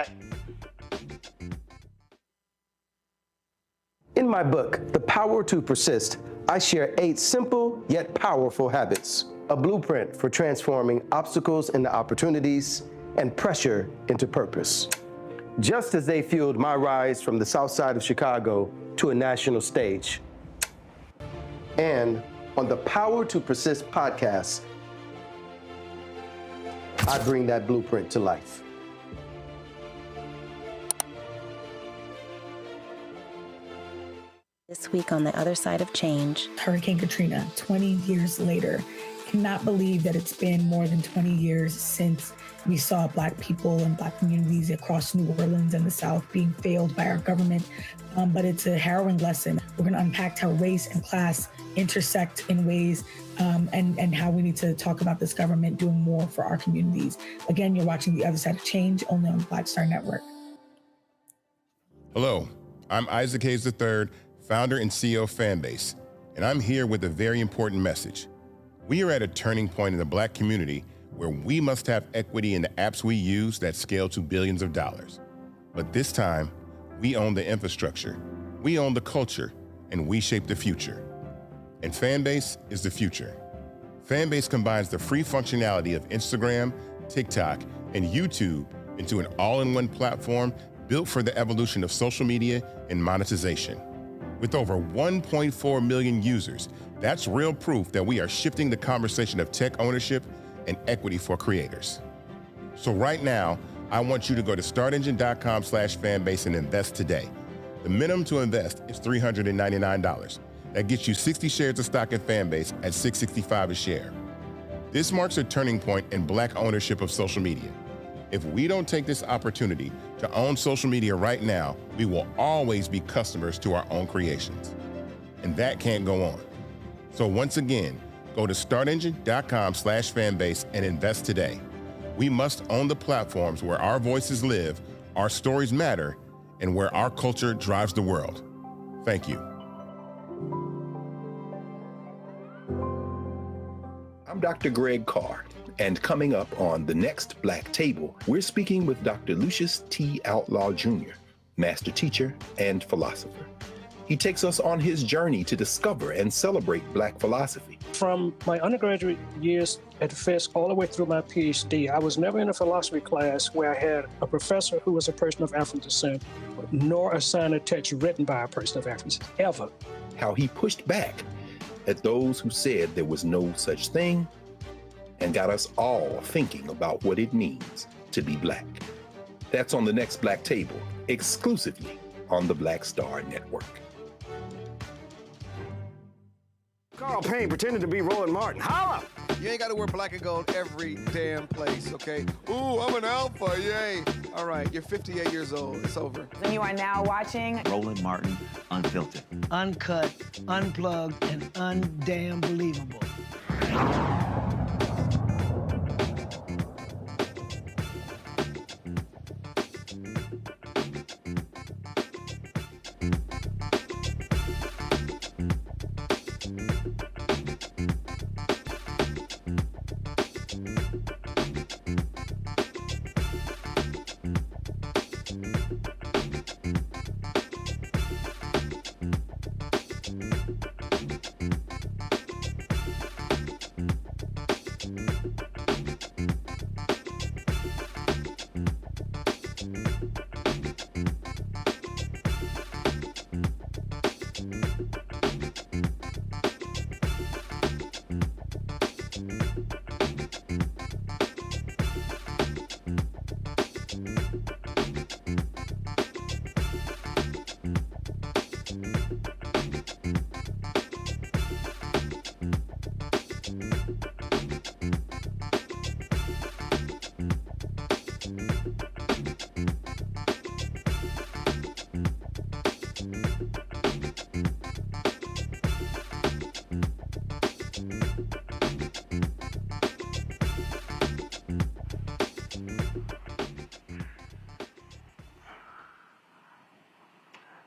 In my book, The Power to Persist, I share 8 simple yet powerful habits, a blueprint for transforming obstacles into opportunities and pressure into purpose. Just as they fueled my rise from the South Side of Chicago to a national stage. And on the Power to Persist podcast, I bring that blueprint to life. This week on the other side of change. Hurricane Katrina, 20 years later. Cannot believe that it's been more than 20 years since we saw Black people and Black communities across New Orleans and the South being failed by our government. But it's a harrowing lesson. We're going to unpack how race and class intersect in ways and how we need to talk about this government doing more for our communities. Again, you're watching The Other Side of Change only on the Black Star Network. Hello, I'm Isaac Hayes III, founder and CEO of Fanbase, and I'm here with a very important message. We are at a turning point in the Black community where we must have equity in the apps we use that scale to billions of dollars. But this time, we own the infrastructure, we own the culture, and we shape the future. And Fanbase is the future. Fanbase combines the free functionality of Instagram, TikTok, and YouTube into an all-in-one platform built for the evolution of social media and monetization. With over 1.4 million users, that's real proof that we are shifting the conversation of tech ownership and equity for creators. So right now, I want you to go to startengine.com/fanbase and invest today. The minimum to invest is $399. That gets you 60 shares of stock in Fanbase at $665 a share. This marks a turning point in Black ownership of social media. If we don't take this opportunity to own social media right now, we will always be customers to our own creations. And that can't go on. So once again, go to startengine.com/fanbase and invest today. We must own the platforms where our voices live, our stories matter, and where our culture drives the world. Thank you. I'm Dr. Greg Carr, and coming up on The Next Black Table, we're speaking with Dr. Lucius T. Outlaw Jr., master teacher and philosopher. He takes us on his journey to discover and celebrate Black philosophy. From my undergraduate years at Fisk all the way through my PhD, I was never in a philosophy class where I had a professor who was a person of African descent, nor assigned a text written by a person of African descent, ever. How he pushed back at those who said there was no such thing and got us all thinking about what it means to be Black. That's on The Next Black Table, exclusively on the Black Star Network. Carl Payne pretending to be Roland Martin. Holla! You ain't got to wear black and gold every damn place, okay? Ooh, I'm an alpha, yay. All right, you're 58 years old. It's over. And you are now watching Roland Martin Unfiltered. Uncut, unplugged, and undamn believable.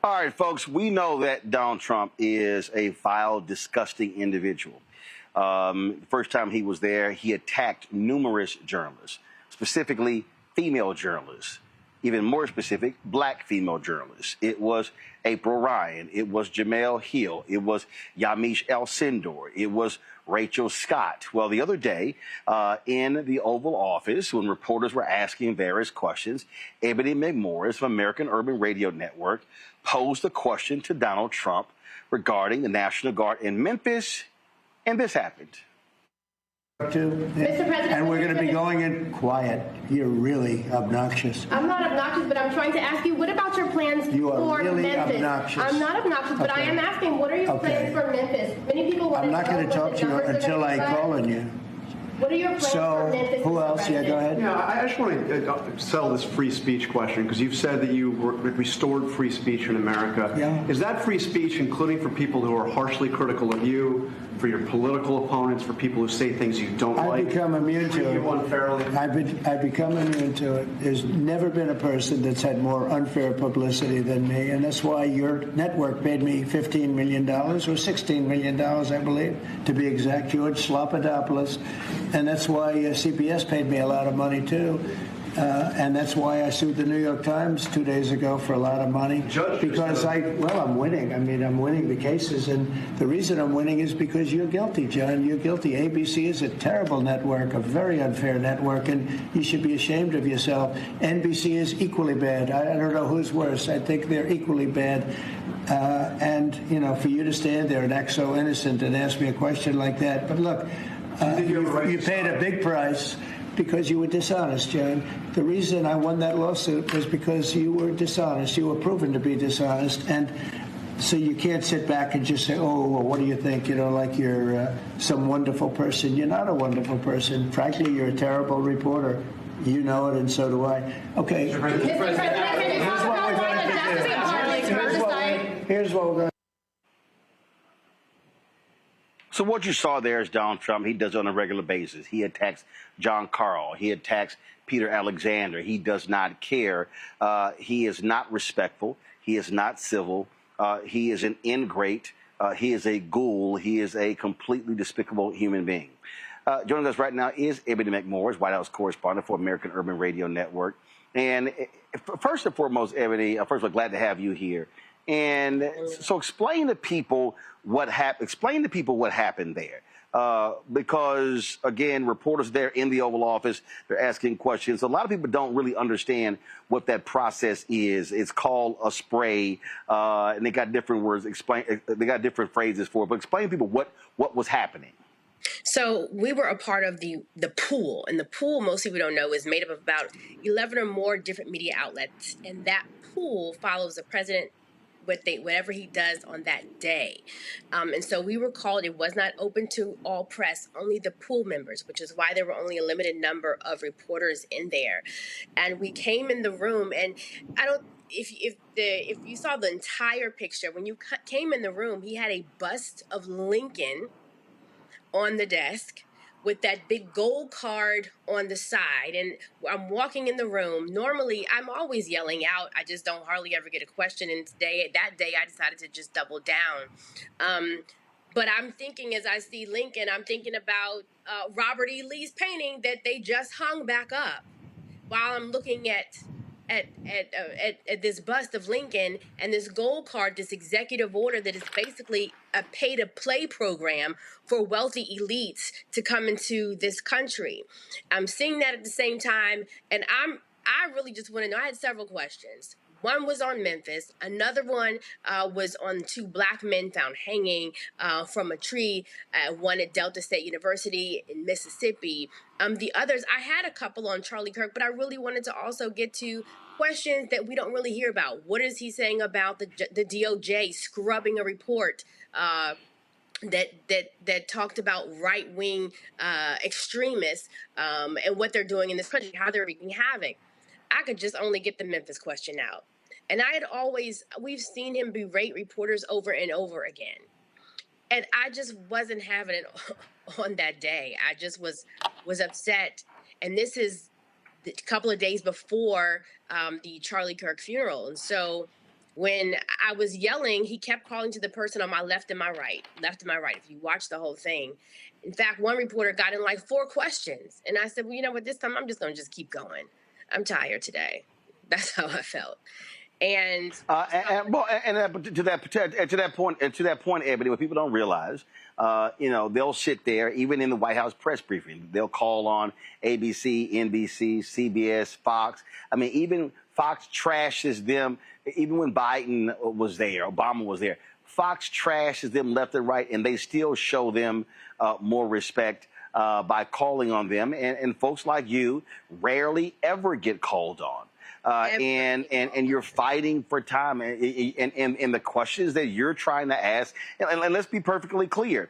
All right, folks, we know that Donald Trump is a vile, disgusting individual. The first time he was there, he attacked numerous journalists, specifically female journalists. Even more specific, black female journalists. It was April Ryan. It was Jamel Hill. It was Yamiche El Sindor. It was Rachel Scott. Well, the other day in the Oval Office, when reporters were asking various questions, Ebony McMorris from American Urban Radio Network posed a question to Donald Trump regarding the National Guard in Memphis, and this happened. And we're going to be going in quiet. You're really obnoxious. I'm not obnoxious, but I'm trying to ask you, what about your plans for really Memphis? Obnoxious. I'm not obnoxious, but I am asking, what are your plans for Memphis? Many people want I'm not going to talk to you until I call on you. What are your plans for Memphis? Who else? Yeah, go ahead. Yeah, I just want to settle this free speech question, because you've said that you restored free speech in America. Yeah. Is that free speech including for people who are harshly critical of you, for your political opponents, for people who say things you don't like? I've become immune to it. Unfairly? I've become immune to it. There's never been a person that's had more unfair publicity than me, and that's why your network paid me $15 million, or $16 million, I believe, to be exact, George Slopadopoulos. And that's why CBS paid me a lot of money, too. And that's why I sued the New York Times 2 days ago for a lot of money. Because I'm winning. I mean, I'm winning the cases. And the reason I'm winning is because you're guilty, John. You're guilty. ABC is a terrible network, a very unfair network, and you should be ashamed of yourself. NBC is equally bad. I don't know who's worse. I think they're equally bad. And, you know, for you to stand there and act so innocent and ask me a question like that. But look, you paid a big price because you were dishonest, John. The reason I won that lawsuit was because you were dishonest. You were proven to be dishonest. And so you can't sit back and just say, oh, well, what do you think? You know, like you're some wonderful person. You're not a wonderful person. Frankly, you're a terrible reporter. You know it, and so do I. Okay. Here's what we're going to do. Here's what we're going to do. So what you saw there is Donald Trump. He does it on a regular basis. He attacks John Carl. He attacks Peter Alexander. He does not care. He is not respectful. He is not civil. He is an ingrate. He is a ghoul. He is a completely despicable human being. Joining us right now is Ebony McMorris, White House correspondent for American Urban Radio Network. And first and foremost, Ebony, first of all, glad to have you here. And so explain to people what happened. Explain to people what happened there. Because, again, reporters there in the Oval Office, they're asking questions. A lot of people don't really understand what that process is. It's called a spray, and they got different words. They got different phrases for it. But explain to people what was happening. So we were a part of the pool, and the pool, most people don't know, is made up of about 11 or more different media outlets, and that pool follows the president whatever he does on that day. And so we were called. It was not open to all press, only the pool members, which is why there were only a limited number of reporters in there. And we came in the room, and if you saw the entire picture, when you came in the room, he had a bust of Lincoln on the desk with that big gold card on the side. And I'm walking in the room. Normally, I'm always yelling out. I just don't hardly ever get a question. And that day, I decided to just double down. But I'm thinking, as I see Lincoln, I'm thinking about Robert E. Lee's painting that they just hung back up, while I'm looking at this bust of Lincoln and this gold card, this executive order that is basically a pay-to-play program for wealthy elites to come into this country. I'm seeing that at the same time, and I really just want to know. I had several questions. One was on Memphis. Another one was on 2 black men found hanging from a tree, one at Delta State University in Mississippi. The others, I had a couple on Charlie Kirk, but I really wanted to also get to questions that we don't really hear about. What is he saying about the DOJ scrubbing a report that talked about right-wing extremists and what they're doing in this country, how they're wreaking havoc? I could just only get the Memphis question out. And we've seen him berate reporters over and over again. And I just wasn't having it on that day. I just was upset. And this is a couple of days before the Charlie Kirk funeral. And so When I was yelling, he kept calling to the person on my left and my right, if you watch the whole thing. In fact, one reporter got in like 4 questions. And I said, well, you know what, this time I'm just going to just keep going. I'm tired today. That's how I felt. And to that point, Ebony, what people don't realize, they'll sit there, even in the White House press briefing, they'll call on ABC, NBC, CBS, Fox. I mean, even Fox trashes them. Even when Biden was there, Obama was there, Fox trashes them left and right, and they still show them more respect by calling on them. And folks like you rarely ever get called on. And you're fighting for time, and the questions that you're trying to ask, and let's be perfectly clear,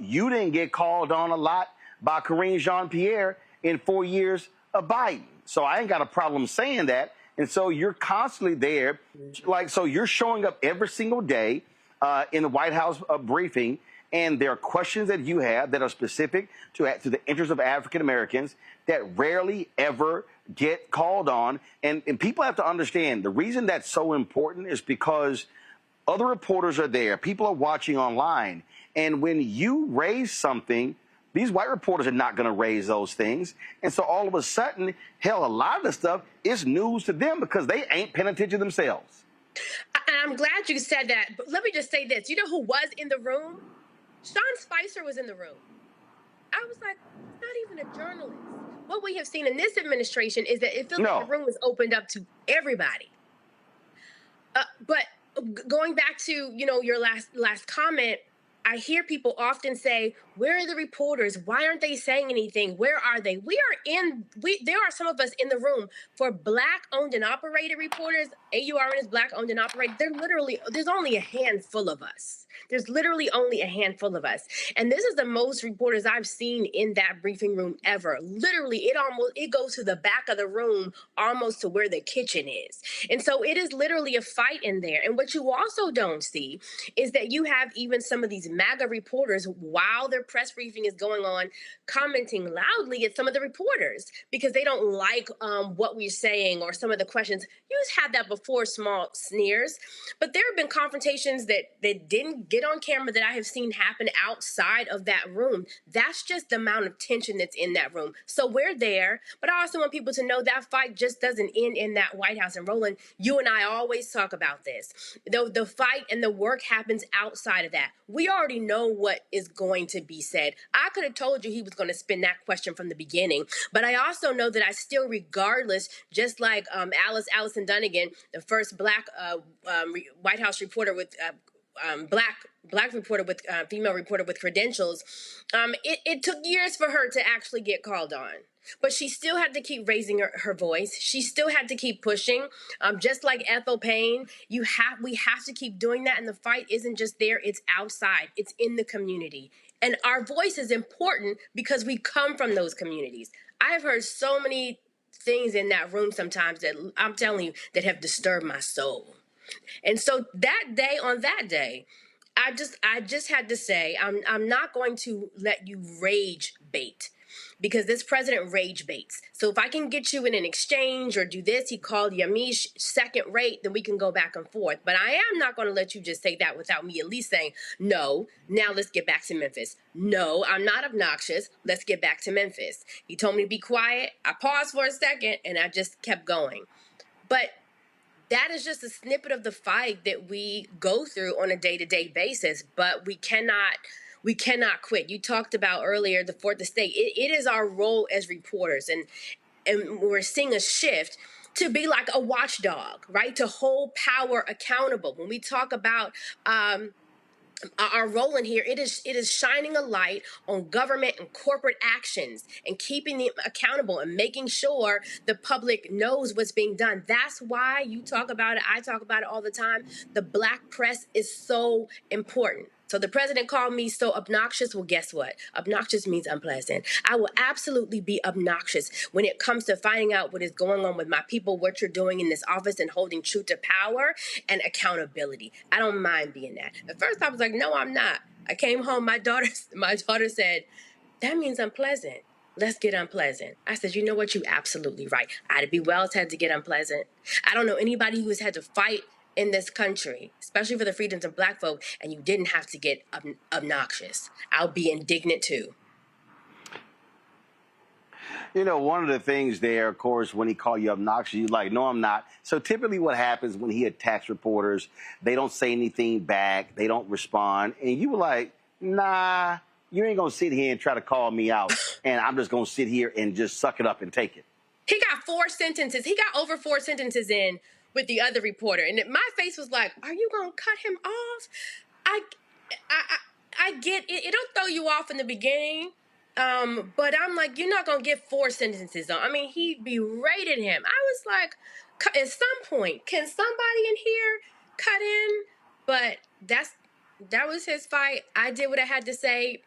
you didn't get called on a lot by Karine Jean-Pierre in 4 years of Biden. So I ain't got a problem saying that. And so you're constantly there, so you're showing up every single day in the White House briefing, and there are questions that you have that are specific to the interests of African Americans that rarely ever get called on. And people have to understand the reason that's so important is because other reporters are there. People are watching online. And when you raise something, these white reporters are not going to raise those things. And so all of a sudden, hell, a lot of the stuff is news to them because they ain't paying attention themselves. I'm glad you said that. But let me just say this. You know who was in the room? Sean Spicer was in the room. I was like, not even a journalist. What we have seen in this administration is that it feels like the room was opened up to everybody. But going back to, your last comment, I hear people often say, where are the reporters? Why aren't they saying anything? Where are they? There are some of us in the room for Black owned and operated reporters. AURN is Black owned and operated. There's only a handful of us. There's literally only a handful of us. And this is the most reporters I've seen in that briefing room ever. Literally, it goes to the back of the room, almost to where the kitchen is. And so it is literally a fight in there. And what you also don't see is that you have even some of these MAGA reporters, while their press briefing is going on, commenting loudly at some of the reporters because they don't like what we're saying or some of the questions. You just had that before, small sneers. But there have been confrontations that didn't get on camera that I have seen happen outside of that room. That's just the amount of tension that's in that room. So we're there, but I also want people to know that fight just doesn't end in that White House. And Roland, you and I always talk about this. The fight and the work happens outside of that. We already know what is going to be said. I could have told you he was going to spin that question from the beginning, but I also know that I still, regardless, just like Allison Dunnigan, the first Black White House reporter with black reporter with female reporter with credentials, it took years for her to actually get called on. But she still had to keep raising her voice. She still had to keep pushing. Just like Ethel Payne, we have to keep doing that. And the fight isn't just there, it's outside. It's in the community. And our voice is important because we come from those communities. I have heard so many things in that room sometimes that I'm telling you that have disturbed my soul. And so on that day, I just had to say, I'm not going to let you rage bait, because this president rage baits. So if I can get you in an exchange or do this, he called Yamiche second rate, then we can go back and forth. But I am not going to let you just say that without me at least saying, no, now let's get back to Memphis. No, I'm not obnoxious. Let's get back to Memphis. He told me to be quiet. I paused for a second and I just kept going. But that is just a snippet of the fight that we go through on a day-to-day basis, but we cannot quit. You talked about earlier the fourth estate. It is our role as reporters, and we're seeing a shift to be like a watchdog, right? To hold power accountable. When we talk about our role in here, it is shining a light on government and corporate actions and keeping them accountable and making sure the public knows what's being done. That's why you talk about it. I talk about it all the time. The Black press is so important. So the president called me so obnoxious. Well, guess what? Obnoxious means unpleasant. I will absolutely be obnoxious when it comes to finding out what is going on with my people, what you're doing in this office, and holding truth to power and accountability. I don't mind being that. At first, I was like, no, I'm not. I came home. My daughter said, that means unpleasant. Let's get unpleasant. I said, you know what? You're absolutely right. Ida B. Wells had to get unpleasant. I don't know anybody who has had to fight in this country, especially for the freedoms of Black folk, and you didn't have to get obnoxious. I'll be indignant too. You know, one of the things there, of course, when he called you obnoxious, you're like, no, I'm not. So typically what happens when he attacks reporters, they don't say anything back, they don't respond. And you were like, nah, you ain't going to sit here and try to call me out. And I'm just going to sit here and just suck it up and take it. He got 4 sentences. He got over 4 sentences in with the other reporter. And my face was like, are you going to cut him off? I get it. It'll throw you off in the beginning. But I'm like, you're not going to get 4 sentences on. I mean, he berated him. I was like, at some point, can somebody in here cut in? But that was his fight. I did what I had to say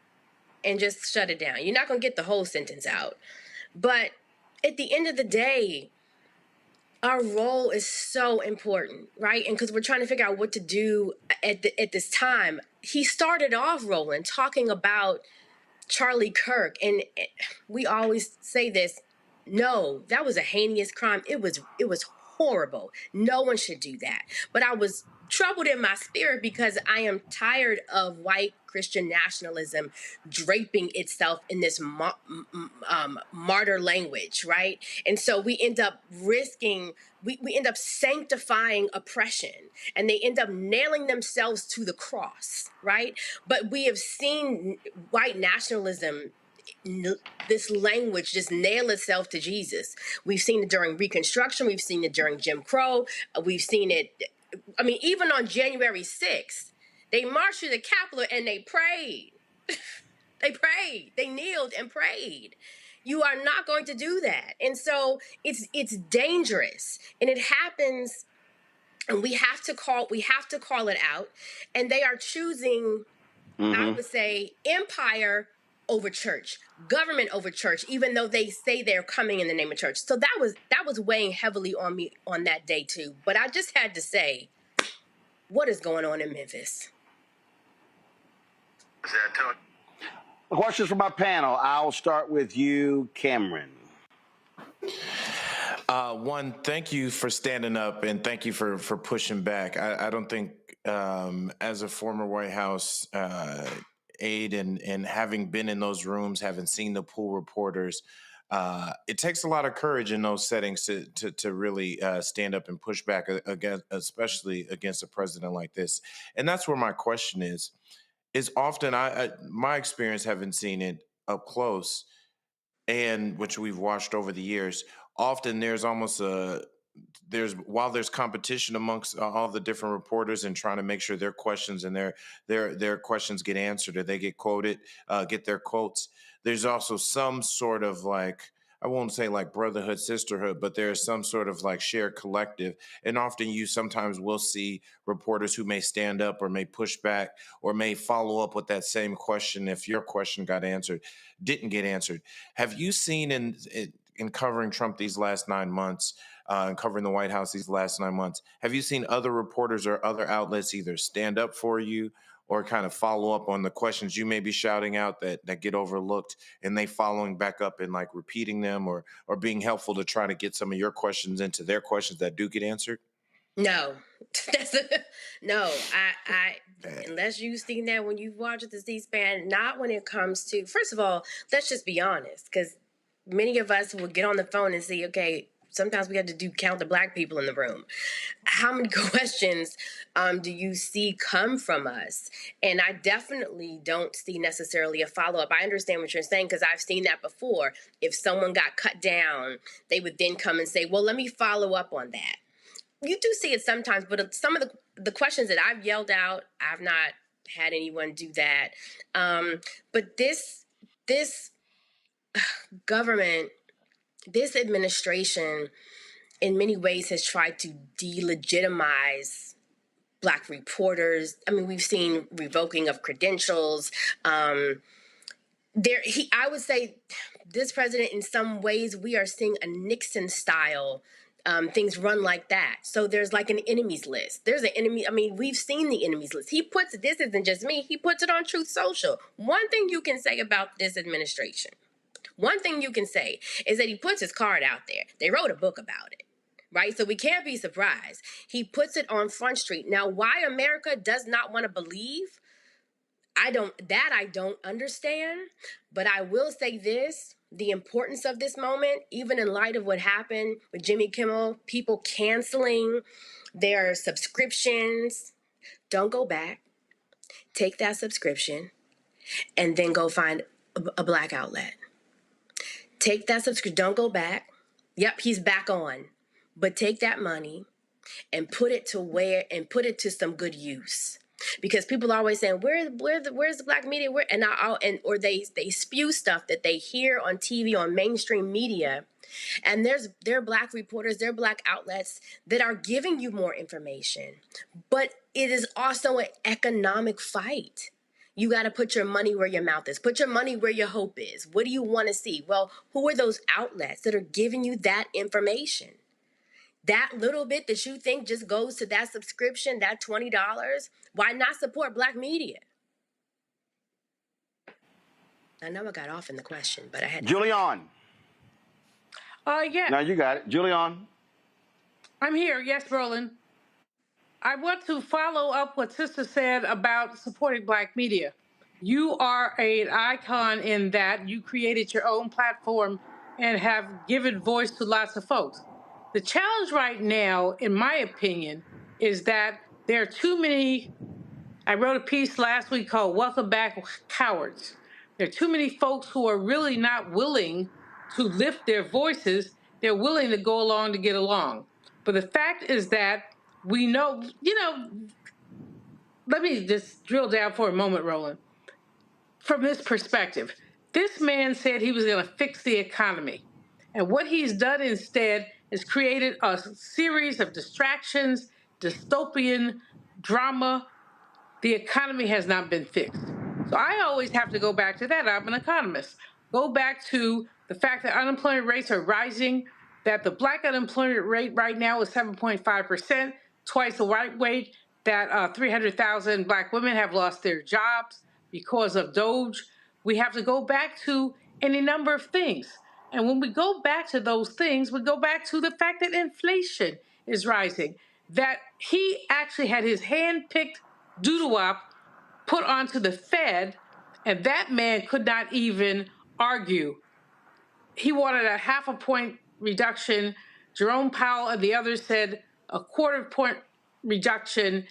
and just shut it down. You're not going to get the whole sentence out. But at the end of the day, our role is so important, right? And because we're trying to figure out what to do at this time. He started off, Roland, talking about Charlie Kirk, and we always say this, no, that was a heinous crime. It was horrible. No one should do that. But I was troubled in my spirit because I am tired of white Christian nationalism draping itself in this martyr language, right? And so we end up risking, we end up sanctifying oppression, and they end up nailing themselves to the cross, right? But we have seen white nationalism, this language just nail itself to Jesus. We've seen it during Reconstruction. We've seen it during Jim Crow. We've seen it, I mean, even on January 6th, they marched to the Capitol and they prayed. They prayed. They kneeled and prayed. You are not going to do that. And so it's dangerous. And it happens, and we have to call it out. And they are choosing, I would say, empire over church, government over church, even though they say they're coming in the name of church. So that was weighing heavily on me on that day too. But I just had to say, what is going on in Memphis? Questions from my panel. I'll start with you, Cameron. One, thank you for standing up, and thank you for pushing back. I don't think, as a former White House aide and having been in those rooms, having seen the pool reporters, it takes a lot of courage in those settings to really stand up and push back against, especially against a president like this. And that's where my question is often my experience, having seen it up close, and which we've watched over the years, often there's almost while there's competition amongst all the different reporters and trying to make sure their questions and their questions get answered or they get quoted, get their quotes, there's also some sort of, like, I won't say like brotherhood, sisterhood, but there's some sort of like shared collective. And often you sometimes will see reporters who may stand up or may push back or may follow up with that same question if your question didn't get answered. Have you seen in covering Trump these last 9 months, and covering the White House these last 9 months, have you seen other reporters or other outlets either stand up for you or kind of follow up on the questions you may be shouting out that get overlooked, and they following back up and like repeating them or being helpful to try to get some of your questions into their questions that do get answered? No, no. I unless you've seen that when you've watched the C-SPAN, not when it comes to, first of all, let's just be honest, because many of us will get on the phone and see, okay, sometimes we have to count the Black people in the room. How many questions do you see come from us? And I definitely don't see necessarily a follow-up. I understand what you're saying because I've seen that before. If someone got cut down, they would then come and say, well, let me follow up on that. You do see it sometimes, but some of the questions that I've yelled out, I've not had anyone do that. But this government, this administration, in many ways has tried to delegitimize Black reporters. I mean, we've seen revoking of credentials. I would say this president, in some ways, we are seeing a Nixon style things run like that. So there's like an enemies list. There's an enemy. I mean, we've seen the enemies list. He puts, this isn't just me, he puts it on Truth Social. One thing you can say about this administration, one thing you can say is that he puts his card out there. They wrote a book about it. right? So we can't be surprised. He puts it on Front Street. Now, why America does not want to believe, I don't understand, but I will say this, the importance of this moment, even in light of what happened with Jimmy Kimmel, people canceling their subscriptions, don't go back, take that subscription, and then go find a black outlet. Take that subscription, don't go back. Yep, he's back on. But take that money and put it to some good use. Because people are always saying, where's the black media? Or they spew stuff that they hear on TV, on mainstream media. And there are black reporters, there are black outlets that are giving you more information. But it is also an economic fight. You got to put your money where your mouth is. Put your money where your hope is. What do you want to see? Well, who are those outlets that are giving you that information? That little bit that you think just goes to that subscription, that $20, why not support black media? I know I got off in the question, but I had to. Julian. Yeah. Now you got it. Julian. I'm here. Yes, Roland. I want to follow up what Sister said about supporting black media. You are an icon in that you created your own platform and have given voice to lots of folks. The challenge right now, in my opinion, is that there are too many. I wrote a piece last week called Welcome Back Cowards. There are too many folks who are really not willing to lift their voices. They're willing to go along to get along. But the fact is that we know, let me just drill down for a moment, Roland. From this perspective, this man said he was going to fix the economy. And what he's done instead is created a series of distractions, dystopian drama. The economy has not been fixed. So I always have to go back to that. I'm an economist. Go back to the fact that unemployment rates are rising, that the black unemployment rate right now is 7.5%, twice the white rate, that 300,000 black women have lost their jobs because of Doge. We have to go back to any number of things. And when we go back to those things, we go back to the fact that inflation is rising, that he actually had his hand-picked doodle-wop put onto the Fed, and that man could not even argue. He wanted a 0.5 point reduction. Jerome Powell and the others said a 1/4 point reduction.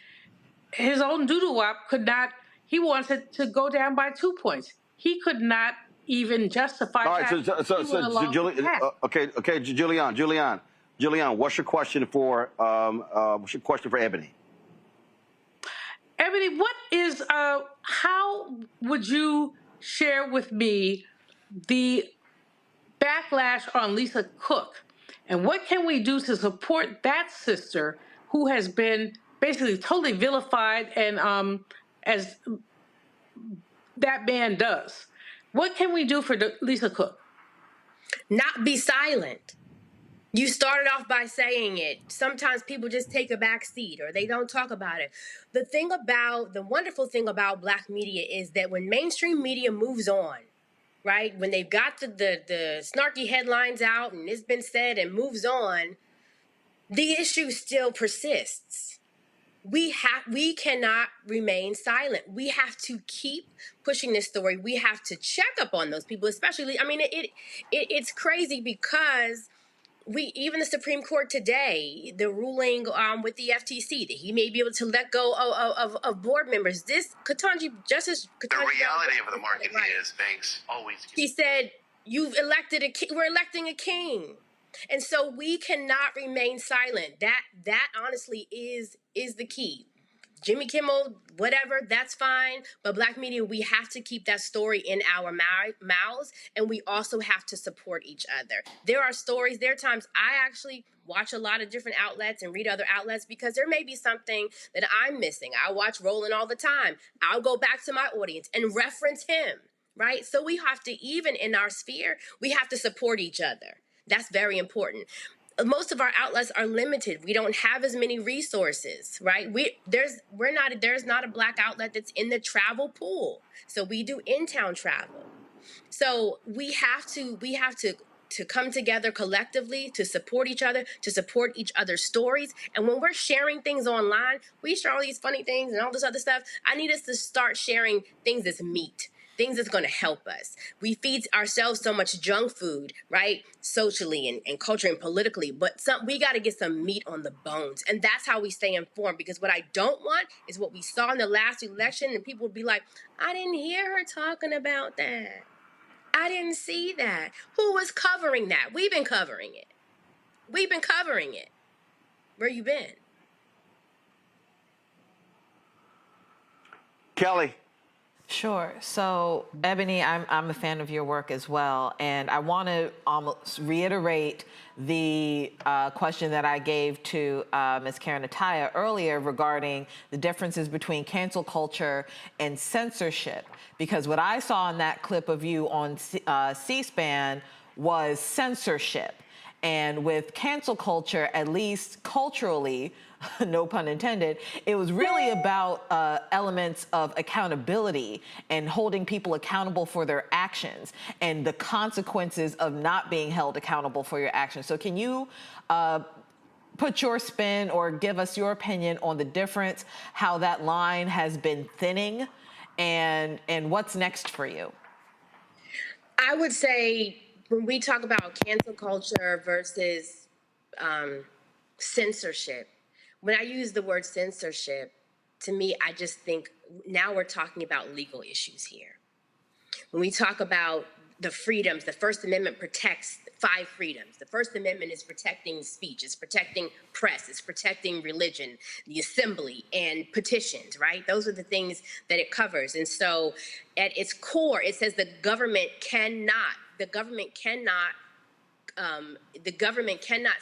His own doodle-wop could not, he wants it to go down by 2 points. He could not even justify that. All right, okay, Julian, what's your question for Ebony? Ebony, what is, how would you share with me the backlash on Lisa Cook? And what can we do to support that sister who has been basically totally vilified and as that man does? What can we do for Lisa Cook? Not be silent. You started off by saying it. Sometimes people just take a back seat or they don't talk about it. The wonderful thing about black media is that when mainstream media moves on, right, when they've got the snarky headlines out and it's been said and moves on, the issue still persists. We cannot remain silent. We have to keep pushing this story. We have to check up on those people, especially, I mean, it's crazy because even the Supreme Court today, the ruling with the FTC that he may be able to let go of board members. Justice Ketanji, the reality of the market is banks always. He said, we're electing a king. And so we cannot remain silent. That honestly is the key. Jimmy Kimmel, whatever, that's fine. But black media, we have to keep that story in our mouths, and we also have to support each other. There are stories, there are times I actually watch a lot of different outlets and read other outlets because there may be something that I'm missing. I watch Roland all the time. I'll go back to my audience and reference him, right? So we have to, even in our sphere, we have to support each other. That's very important. Most of our outlets are limited. We don't have as many resources, right? There's not a black outlet that's in the travel pool. So we do in-town travel. So we have to to come together collectively, to support each other, to support each other's stories. And when we're sharing things online, we share all these funny things and all this other stuff. I need us to start sharing things as meat, things that's going to help us. We feed ourselves so much junk food, right? Socially and culturally and politically, but we got to get some meat on the bones. And that's how we stay informed, because what I don't want is what we saw in the last election, and people would be like, I didn't hear her talking about that. I didn't see that. Who was covering that? We've been covering it. We've been covering it. Where you been? Kelly. Sure. So, Ebony, I'm a fan of your work as well, and I want to almost reiterate the question that I gave to Ms. Karen Attiah earlier regarding the differences between cancel culture and censorship, because what I saw in that clip of you on C-SPAN was censorship. And with cancel culture, at least culturally, no pun intended, it was really about elements of accountability and holding people accountable for their actions and the consequences of not being held accountable for your actions. So can you put your spin or give us your opinion on the difference, how that line has been thinning, and what's next for you? I would say when we talk about cancel culture versus censorship, when I use the word censorship, to me, I just think now we're talking about legal issues here. When we talk about the freedoms, the First Amendment protects 5 freedoms. The First Amendment is protecting speech, it's protecting press, it's protecting religion, the assembly, and petitions, right? Those are the things that it covers. And so at its core, it says the government cannot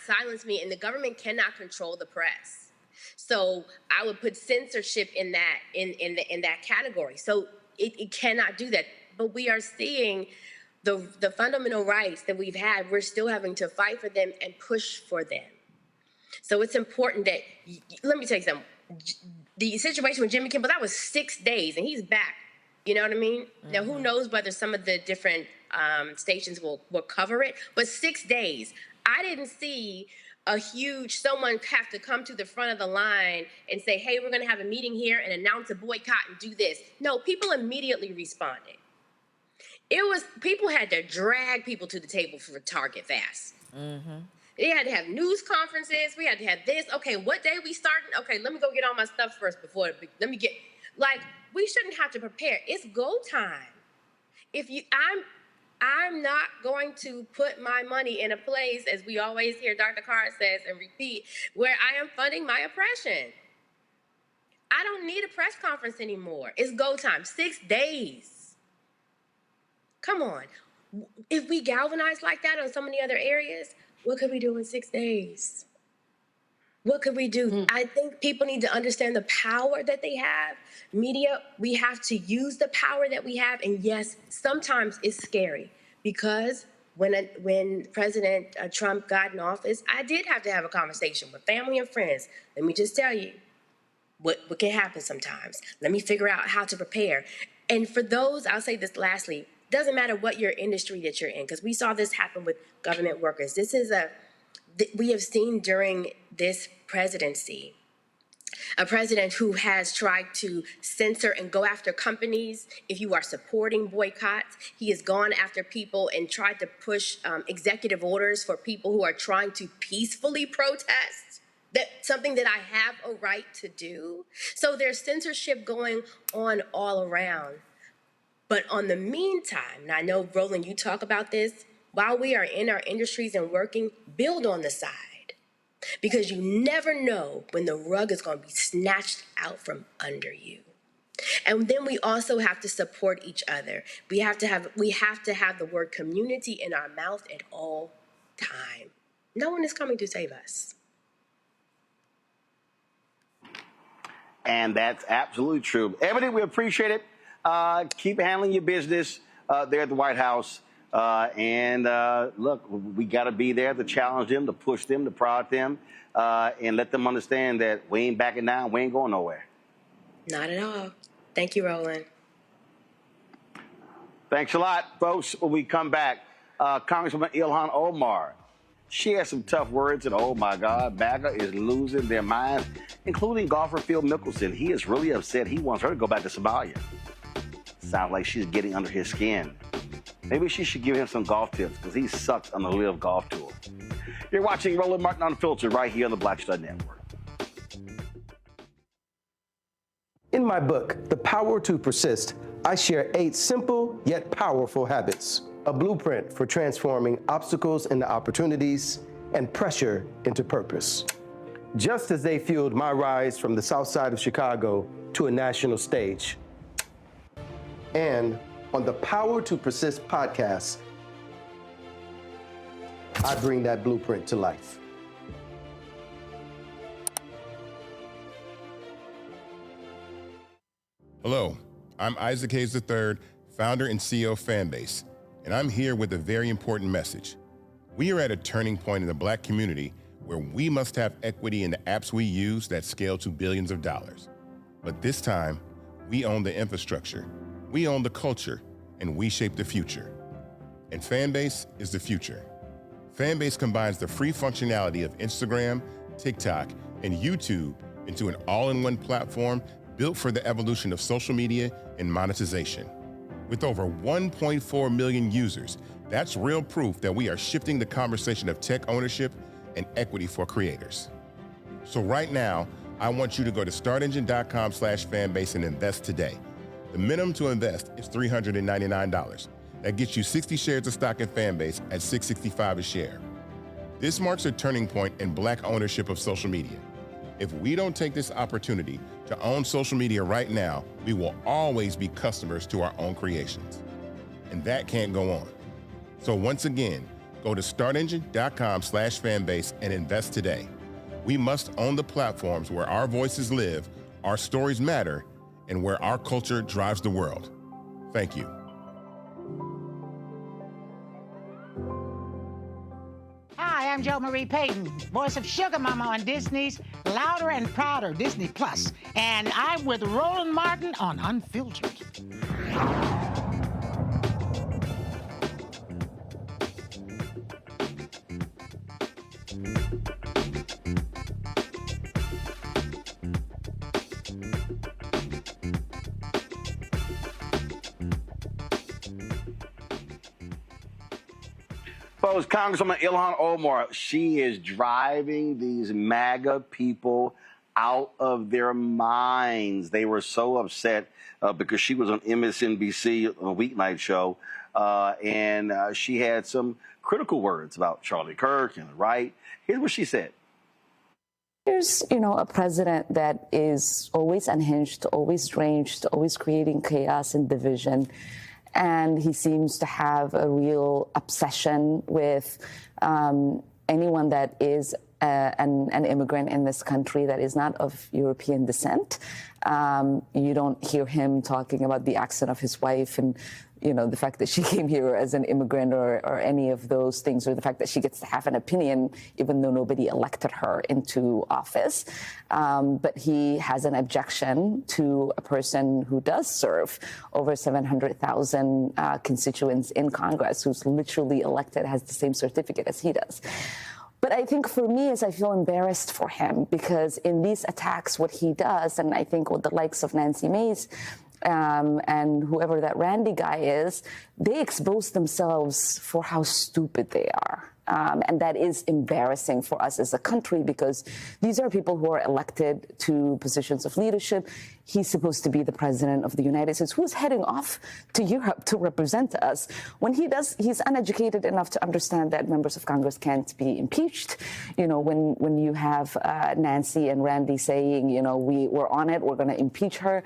silence me, and the government cannot control the press. So I would put censorship in that category. So it cannot do that. But we are seeing the fundamental rights that we've had, we're still having to fight for them and push for them. So it's important that, let me tell you something. The situation with Jimmy Kimmel, that was 6 days, and he's back. You know what I mean? Mm-hmm. Now, who knows whether some of the different stations will cover it, but 6 days. I didn't see someone have to come to the front of the line and say, hey, we're going to have a meeting here and announce a boycott and do this. No, people immediately responded. People had to drag people to the table for Target fast. Mm-hmm. They had to have news conferences. We had to have this. Okay, what day we starting? Okay, let me go get all my stuff first we shouldn't have to prepare. It's go time. I'm not going to put my money in a place, as we always hear Dr. Carr says and repeat, where I am funding my oppression. I don't need a press conference anymore. It's go time. 6 days. Come on. If we galvanize like that on so many other areas, what could we do in 6 days? What could we do? I think people need to understand the power that they have. Media, we have to use the power that we have. And yes, sometimes it's scary, because when President Trump got in office, I did have to have a conversation with family and friends. Let me just tell you what can happen sometimes. Let me figure out how to prepare. And for those, I'll say this lastly, doesn't matter what your industry that you're in, because we saw this happen with government workers. We have seen during this presidency, a president who has tried to censor and go after companies. If you are supporting boycotts, he has gone after people and tried to push executive orders for people who are trying to peacefully protest. That's something that I have a right to do. So there's censorship going on all around. But on the meantime, and I know, Roland, you talk about this, while we are in our industries and working, build on the side. Because you never know when the rug is going to be snatched out from under you. And then we also have to support each other. We have to have the word community in our mouth at all time. No one is coming to save us. And that's absolutely true. Ebony, we appreciate it. Keep handling your business there at the White House. Look, we got to be there to challenge them, to push them, to prod them, and let them understand that we ain't backing down. We ain't going nowhere. Not at all. Thank you, Roland. Thanks a lot, folks. When we come back, Congresswoman Ilhan Omar. She has some tough words, and oh my God, MAGA is losing their minds, including golfer Phil Mickelson. He is really upset. He wants her to go back to Somalia. Sounds like she's getting under his skin. Maybe she should give him some golf tips, because he sucks on the Live Golf Tour. You're watching Roland Martin Unfiltered right here on the Black Stud Network. In my book, The Power to Persist, I share 8 simple yet powerful habits, a blueprint for transforming obstacles into opportunities and pressure into purpose. Just as they fueled my rise from the South Side of Chicago to a national stage. And on the Power to Persist podcast, I bring that blueprint to life. Hello, I'm Isaac Hayes III, founder and CEO of Fanbase, and I'm here with a very important message. We are at a turning point in the Black community where we must have equity in the apps we use that scale to billions of dollars. But this time, we own the infrastructure, we own the culture, and we shape the future. And Fanbase is the future. Fanbase combines the free functionality of Instagram, TikTok, and YouTube into an all-in-one platform built for the evolution of social media and monetization. With over 1.4 million users, that's real proof that we are shifting the conversation of tech ownership and equity for creators. So right now, I want you to go to startengine.com/fanbase and invest today. The minimum to invest is $399. That gets you 60 shares of stock in Fanbase at $665 a share. This marks a turning point in Black ownership of social media. If we don't take this opportunity to own social media right now, we will always be customers to our own creations. And that can't go on. So once again, go to startengine.com/fanbase and invest today. We must own the platforms where our voices live, our stories matter, and where our culture drives the world. Thank you. Hi, I'm Jo Marie Payton, voice of Sugar Mama on Disney's Louder and Prouder Disney Plus, and I'm with Roland Martin on Unfiltered. Folks, Congresswoman Ilhan Omar, she is driving these MAGA people out of their minds. They were so upset because she was on MSNBC on a weeknight show, and she had some critical words about Charlie Kirk and the right. Here's what she said. Here's, a president that is always unhinged, always deranged, always creating chaos and division. And he seems to have a real obsession with anyone that is an immigrant in this country that is not of European descent. You don't hear him talking about the accent of his wife and, the fact that she came here as an immigrant or any of those things, or the fact that she gets to have an opinion even though nobody elected her into office. But he has an objection to a person who does serve over 700,000 constituents in Congress, who's literally elected, has the same certificate as he does. But I think for me is I feel embarrassed for him, because in these attacks, what he does, and I think with the likes of Nancy Mace and whoever that Randy guy is, they expose themselves for how stupid they are. And that is embarrassing for us as a country, because these are people who are elected to positions of leadership. He's supposed to be the president of the United States, who's heading off to Europe to represent us. When he does, he's uneducated enough to understand that members of Congress can't be impeached. When you have Nancy and Randy saying, we're on it, we're going to impeach her,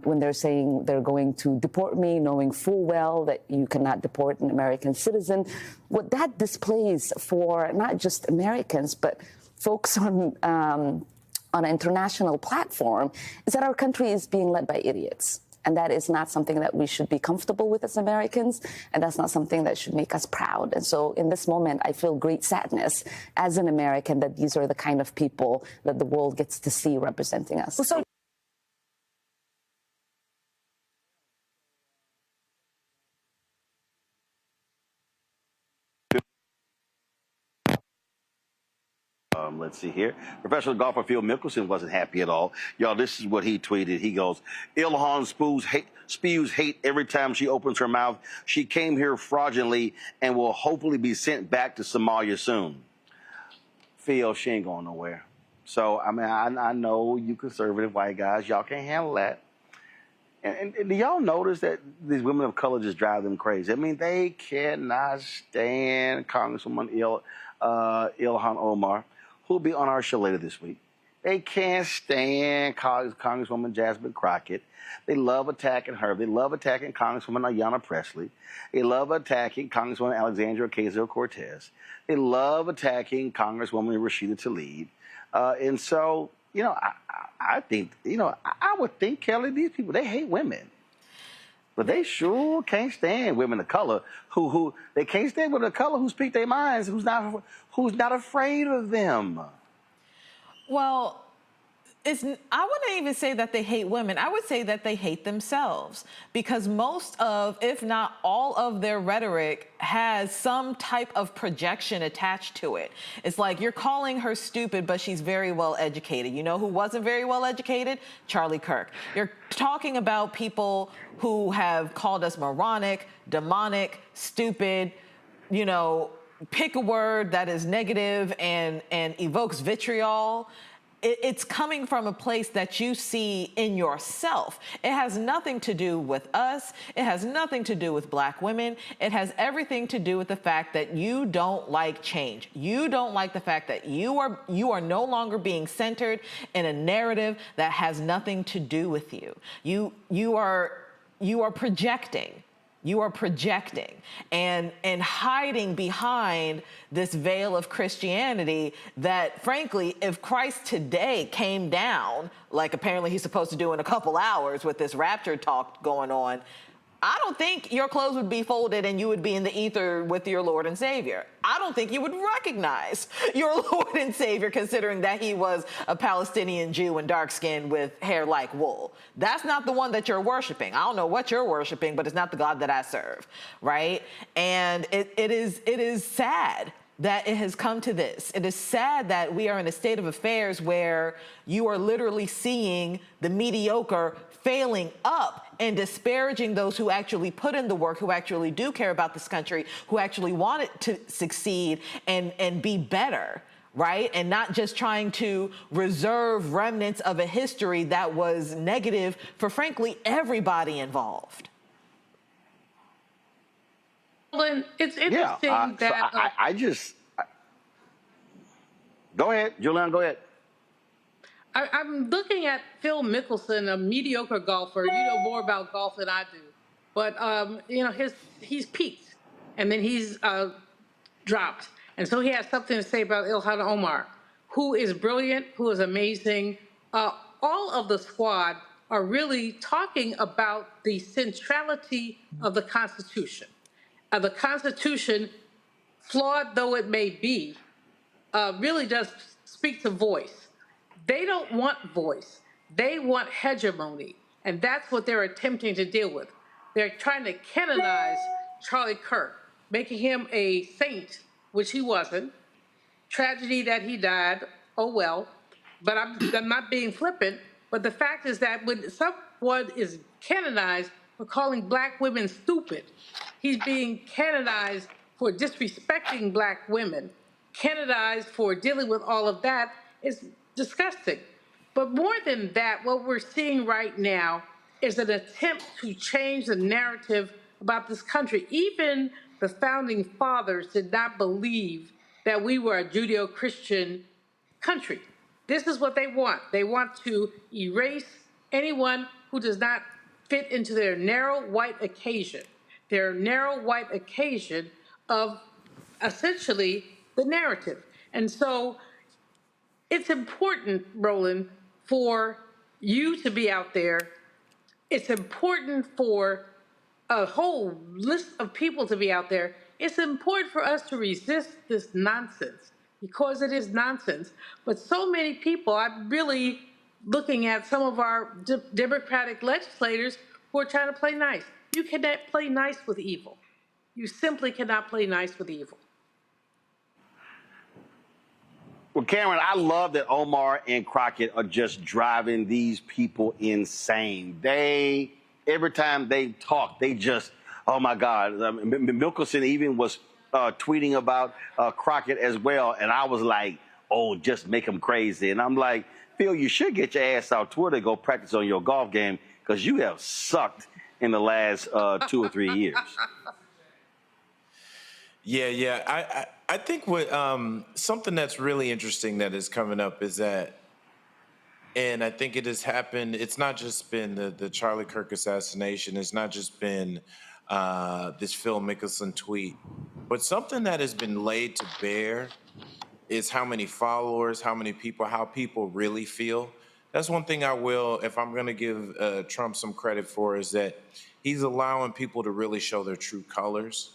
when they're saying they're going to deport me, knowing full well that you cannot deport an American citizen, what that displays for not just Americans, but folks on an international platform is that our country is being led by idiots. And that is not something that we should be comfortable with as Americans. And that's not something that should make us proud. And so in this moment, I feel great sadness as an American that these are the kind of people that the world gets to see representing us. So Let's see here. Professional golfer Phil Mickelson wasn't happy at all. Y'all, this is what he tweeted. He goes, Ilhan spews hate every time she opens her mouth. She came here fraudulently and will hopefully be sent back to Somalia soon. Phil, she ain't going nowhere. So, I mean, I know you conservative white guys, y'all can't handle that. And do y'all notice that these women of color just drive them crazy? I mean, they cannot stand Congresswoman Ilhan Omar, who'll be on our show later this week. They can't stand Congresswoman Jasmine Crockett. They love attacking her. They love attacking Congresswoman Ayanna Pressley. They love attacking Congresswoman Alexandria Ocasio-Cortez. They love attacking Congresswoman Rashida Tlaib. And so, you know, I think, you know, I would think, Kelly, these people, they hate women. But they sure can't stand women of color who they can't stand women of color who speak their minds, who's not afraid of them. Well, I wouldn't even say that they hate women. I would say that they hate themselves, because most of, if not all of their rhetoric has some type of projection attached to it. It's like you're calling her stupid, but she's very well educated. You know who wasn't very well educated? Charlie Kirk. You're talking about people who have called us moronic, demonic, stupid, you know, pick a word that is negative and evokes vitriol. It's coming from a place that you see in yourself. It has nothing to do with us. It has nothing to do with black women. It has everything to do with the fact that you don't like change. You don't like the fact that you are no longer being centered in a narrative that has nothing to do with you. You are projecting. You are projecting and hiding behind this veil of Christianity that, frankly, if Christ today came down, like apparently he's supposed to do in a couple hours with this rapture talk going on, I don't think your clothes would be folded and you would be in the ether with your Lord and Savior. I don't think you would recognize your Lord and Savior, considering that he was a Palestinian Jew and dark-skinned with hair like wool. That's not the one that you're worshiping. I don't know what you're worshiping, but it's not the God that I serve, right? And it is sad that it has come to this. It is sad that we are in a state of affairs where you are literally seeing the mediocre failing up and disparaging those who actually put in the work, who actually do care about this country, who actually want it to succeed and be better, right? And not just trying to reserve remnants of a history that was negative for, frankly, everybody involved. Roland, it's interesting that... Go ahead, Julian, go ahead. I'm looking at Phil Mickelson, a mediocre golfer. You know more about golf than I do. But, you know, he's peaked, and then he's dropped. And so he has something to say about Ilhan Omar, who is brilliant, who is amazing. All of the squad are really talking about the centrality of the Constitution. The Constitution, flawed though it may be, really does speak to voice. They don't want voice. They want hegemony. And that's what they're attempting to deal with. They're trying to canonize Charlie Kirk, making him a saint, which he wasn't. Tragedy that he died, oh well. But I'm not being flippant. But the fact is that when someone is canonized for calling black women stupid, he's being canonized for disrespecting black women, canonized for dealing with all of that. Is disgusting. But more than that, what we're seeing right now is an attempt to change the narrative about this country. Even the founding fathers did not believe that we were a Judeo-Christian country. This is what they want. They want to erase anyone who does not fit into their narrow white occasion, of essentially the narrative. And so it's important, Roland, for you to be out there. It's important for a whole list of people to be out there. It's important for us to resist this nonsense, because it is nonsense. But so many people, I'm really looking at some of our Democratic legislators who are trying to play nice. You cannot play nice with evil. You simply cannot play nice with evil. Well, Karen, I love that Omar and Crockett are just driving these people insane. Every time they talk, they just, oh my God. Mickelson even was tweeting about Crockett as well. And I was like, oh, just make him crazy. And I'm like, Phil, you should get your ass out Twitter to go practice on your golf game because you have sucked in the last 2 or 3 years. Yeah. I think what something that's really interesting that is coming up is that, and I think it has happened, it's not just been the Charlie Kirk assassination, it's not just been this Phil Mickelson tweet, but something that has been laid to bear is how many followers, how people really feel. That's one thing I will, if I'm going to give Trump some credit for, is that he's allowing people to really show their true colors.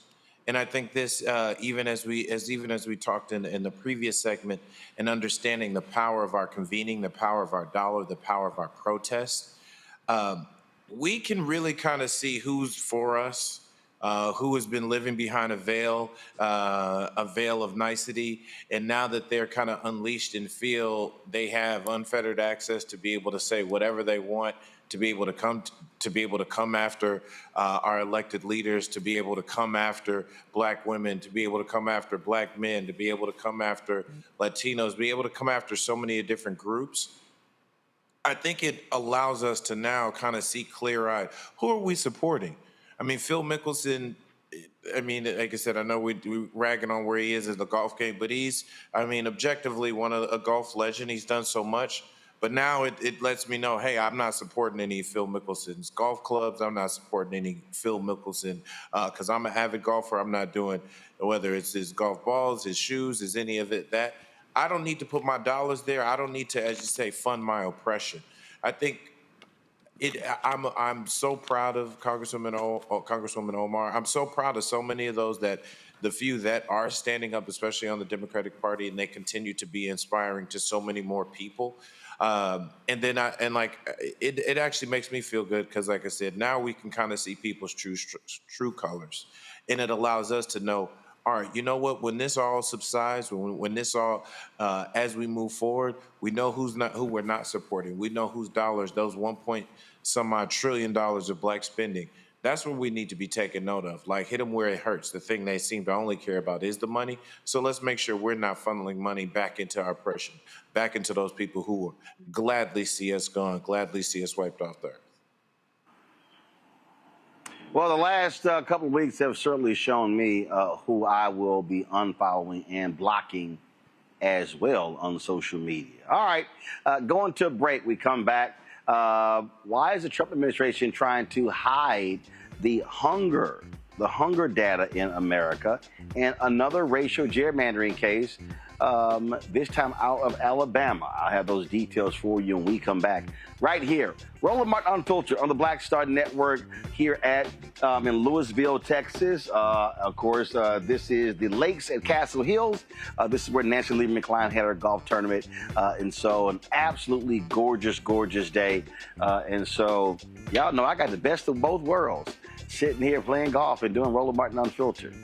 And I think this, even as we talked in the previous segment, and understanding the power of our convening, the power of our dollar, the power of our protest, we can really kind of see who's for us, who has been living behind a veil of nicety, and now that they're kind of unleashed and feel they have unfettered access to be able to say whatever they want, to be able to come after our elected leaders, to be able to come after Black women, to be able to come after Black men, to be able to come after Latinos, be able to come after so many different groups. I think it allows us to now kind of see clear-eyed, who are we supporting? I mean, Phil Mickelson, I mean, like I said, I know we're ragging on where he is in the golf game, but he's, I mean, objectively a golf legend. He's done so much. But now it lets me know, hey, I'm not supporting any Phil Mickelson's golf clubs. I'm not supporting any Phil Mickelson because I'm an avid golfer. I'm not doing, whether it's his golf balls, his shoes, is any of it, that. I don't need to put my dollars there. I don't need to, as you say, fund my oppression. I think I'm so proud of Congresswoman Omar. I'm so proud of so many of those the few that are standing up, especially on the Democratic Party, and they continue to be inspiring to so many more people. It actually makes me feel good because, like I said, now we can kind of see people's true colors, and it allows us to know, all right, you know what? When this all subsides, when this all, as we move forward, we know who we're not supporting. We know whose dollars, those 1-some-odd trillion of Black spending. That's what we need to be taking note of. Like, hit them where it hurts. The thing they seem to only care about is the money. So let's make sure we're not funneling money back into our oppression, back into those people who will gladly see us gone, gladly see us wiped off the earth. Well, the last couple of weeks have certainly shown me who I will be unfollowing and blocking as well on social media. All right, going to a break. We come back. Why is the Trump administration trying to hide the hunger data in America? And another racial gerrymandering case, this time out of Alabama. I'll have those details for you when we come back. Right here, Roland Martin Unfiltered on the Black Star Network here in Louisville, Texas. Of course, this is the Lakes at Castle Hills. This is where Nancy Lieberman Klein had her golf tournament. And so an absolutely gorgeous, gorgeous day. And so y'all know I got the best of both worlds, sitting here playing golf and doing Roland Martin Unfiltered.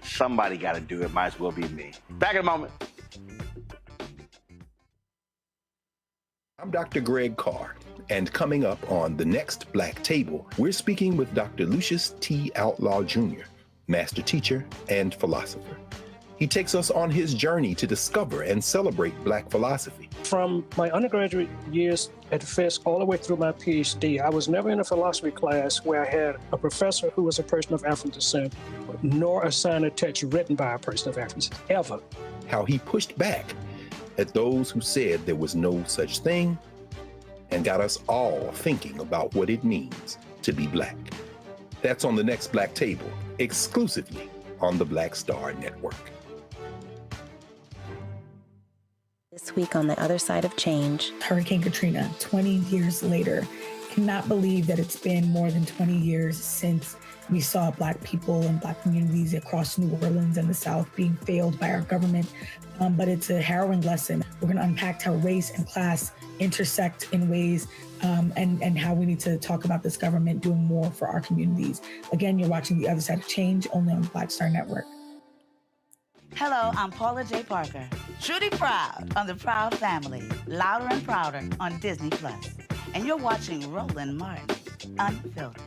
Somebody got to do it. Might as well be me. Back in a moment. I'm Dr. Greg Card, and coming up on The Next Black Table, we're speaking with Dr. Lucius T. Outlaw Jr., master teacher and philosopher. He takes us on his journey to discover and celebrate Black philosophy. From my undergraduate years at Fisk all the way through my PhD, I was never in a philosophy class where I had a professor who was a person of African descent, nor a sign of text written by a person of African descent, ever. How he pushed back at those who said there was no such thing and got us all thinking about what it means to be Black. That's on The Next Black Table, exclusively on the Black Star Network. This week on The Other Side of Change. Hurricane Katrina, 20 years later. Cannot believe that it's been more than 20 years since we saw Black people and Black communities across New Orleans and the South being failed by our government. But it's a harrowing lesson. We're going to unpack how race and class intersect in ways and how we need to talk about this government doing more for our communities. Again, you're watching The Other Side of Change, only on the Black Star Network. Hello, I'm Paula J. Parker. Truly proud of the Proud Family, Louder and Prouder on Disney+. And you're watching Roland Martin, Unfiltered.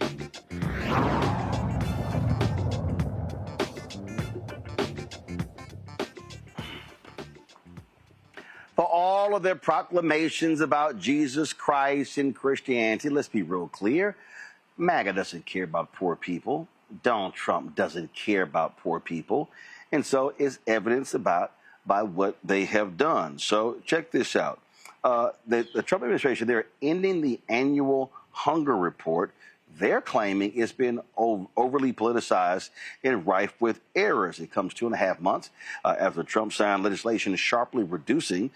For all of their proclamations about Jesus Christ and Christianity, let's be real clear. MAGA doesn't care about poor people. Donald Trump doesn't care about poor people. And so it's evidence by what they have done. So check this out. The Trump administration, they're ending the annual hunger report. They're claiming it's been overly politicized and rife with errors. It comes 2.5 months after Trump signed legislation sharply reducing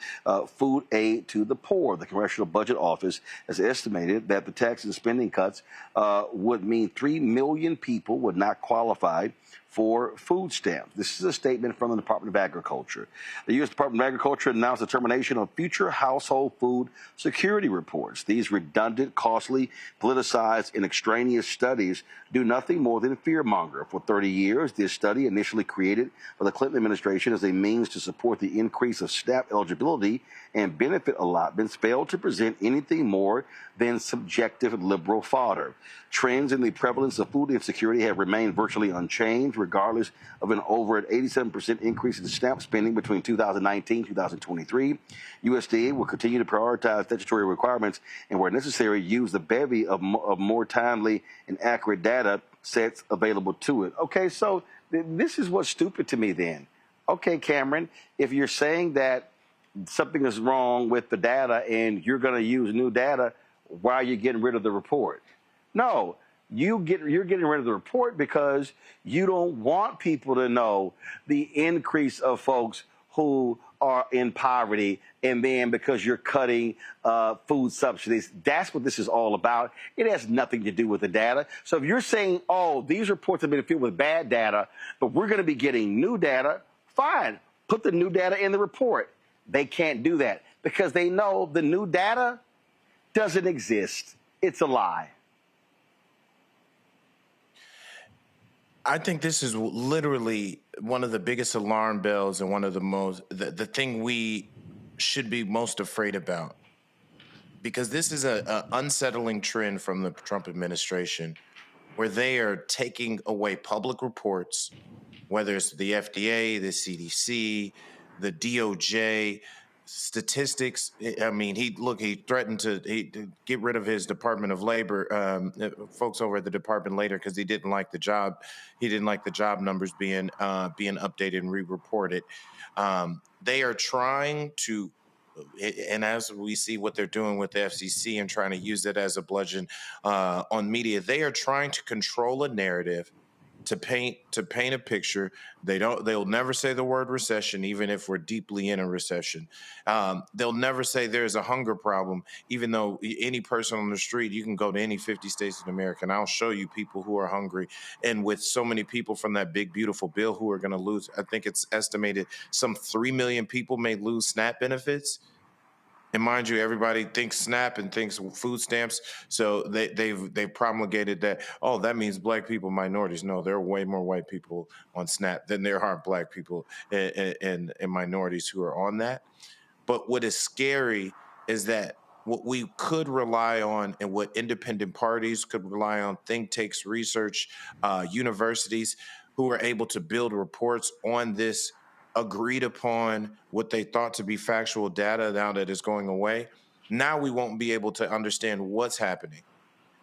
food aid to the poor. The Congressional Budget Office has estimated that the tax and spending cuts would mean 3 million people would not qualify for food stamps. This is a statement from the Department of Agriculture. The U.S. Department of Agriculture announced the termination of future household food security reports. These redundant, costly, politicized, and extraneous studies do nothing more than fearmonger. For 30 years, this study, initially created by the Clinton administration as a means to support the increase of SNAP eligibility and benefit allotments, failed to present anything more than subjective liberal fodder. Trends in the prevalence of food insecurity have remained virtually unchanged, regardless of an over an 87% increase in SNAP spending between 2019 and 2023. USDA will continue to prioritize statutory requirements and, where necessary, use the bevy of more timely and accurate data sets available to it. Okay, so this is what's stupid to me then. Okay, Cameron, if you're saying that something is wrong with the data and you're going to use new data, why are you getting rid of the report? No, you're getting rid of the report because you don't want people to know the increase of folks who are in poverty, and then because you're cutting food subsidies. That's what this is all about. It has nothing to do with the data. So if you're saying, oh, these reports have been filled with bad data, but we're going to be getting new data, fine, put the new data in the report. They can't do that because they know the new data doesn't exist. It's a lie. I think this is literally one of the biggest alarm bells and one of the thing we should be most afraid about, because this is an unsettling trend from the Trump administration where they are taking away public reports, whether it's the FDA, the CDC, the DOJ, statistics. I mean, he threatened to get rid of his Department of Labor, folks over at the department later, because he didn't like the job. He didn't like the job numbers being updated and re-reported. They are trying to, and as we see what they're doing with the FCC and trying to use it as a bludgeon on media, they are trying to control a narrative to paint a picture. They'll never say the word recession, even if we're deeply in a recession. They'll never say there's a hunger problem, even though any person on the street, you can go to any 50 states in America and I'll show you people who are hungry. And with so many people from that big, beautiful bill who are going to lose, I think it's estimated some 3 million people may lose SNAP benefits. And mind you, everybody thinks SNAP and thinks food stamps. So they've promulgated that, oh, that means black people, minorities. No, there are way more white people on SNAP than there are black people and minorities who are on that. But what is scary is that what we could rely on and what independent parties could rely on, think tanks, research, universities who are able to build reports on this agreed upon what they thought to be factual data now that is going away. Now we won't be able to understand what's happening.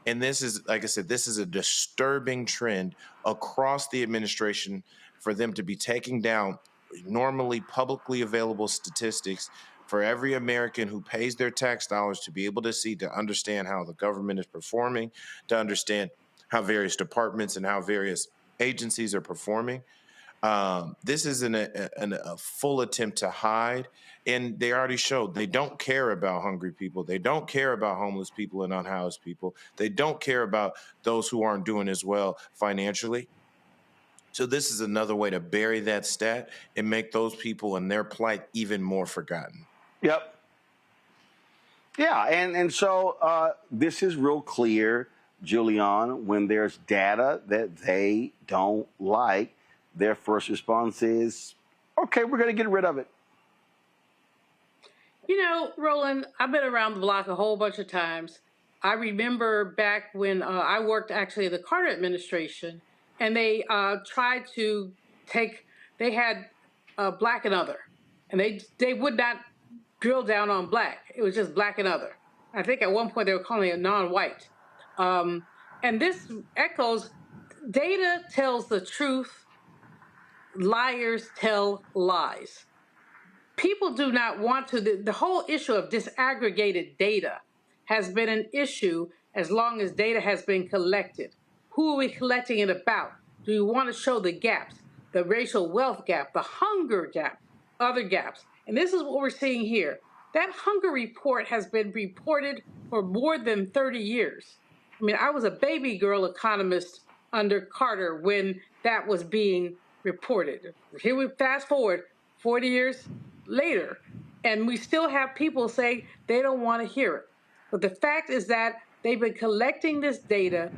And this is, like I said, this is a disturbing trend across the administration for them to be taking down normally publicly available statistics for every American who pays their tax dollars to be able to see, to understand how the government is performing, to understand how various departments and how various agencies are performing. This is a full attempt to hide, and they already showed they don't care about hungry people. They don't care about homeless people and unhoused people. They don't care about those who aren't doing as well financially. So this is another way to bury that stat and make those people and their plight even more forgotten. Yep. Yeah, and so this is real clear, Julian, when there's data that they don't like, their first response is, Okay, we're going to get rid of it. You know, Roland, I've been around the block a whole bunch of times. I remember back when I worked actually in the Carter administration, and they tried to they had black and other, and they would not drill down on black. It was just black and other. I think at one point they were calling it non-white. And this echoes, data tells the truth, liars tell lies. People do not want to, the whole issue of disaggregated data has been an issue as long as data has been collected. Who are we collecting it about? Do we want to show the gaps, the racial wealth gap, the hunger gap, other gaps? And this is what we're seeing here. That hunger report has been reported for more than 30 years. I mean, I was a baby girl economist under Carter when that was being reported. Here we fast forward 40 years later, and we still have people say they don't want to hear it. But the fact is that they've been collecting this data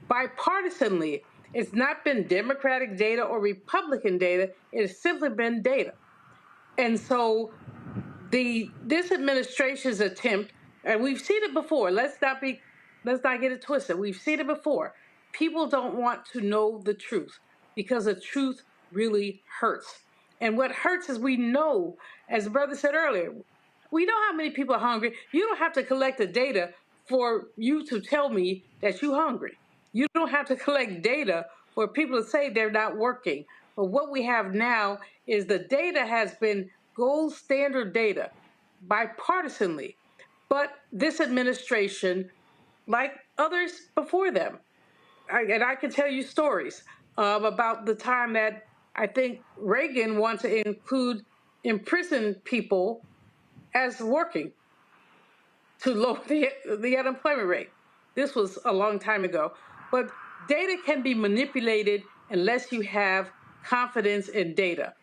bipartisanly. It's not been Democratic data or Republican data. It has simply been data. And so this administration's attempt, and we've seen it before, let's not get it twisted. We've seen it before. People don't want to know the truth because the truth really hurts. And what hurts is we know, as the brother said earlier, we know how many people are hungry. You don't have to collect the data for you to tell me that you're hungry. You don't have to collect data for people to say they're not working. But what we have now is the data has been gold standard data, bipartisanly. But this administration, like others before them, and I can tell you stories about the time that I think Reagan wanted to include imprisoned people as working to lower the unemployment rate. This was a long time ago. But data can be manipulated unless you have confidence in data.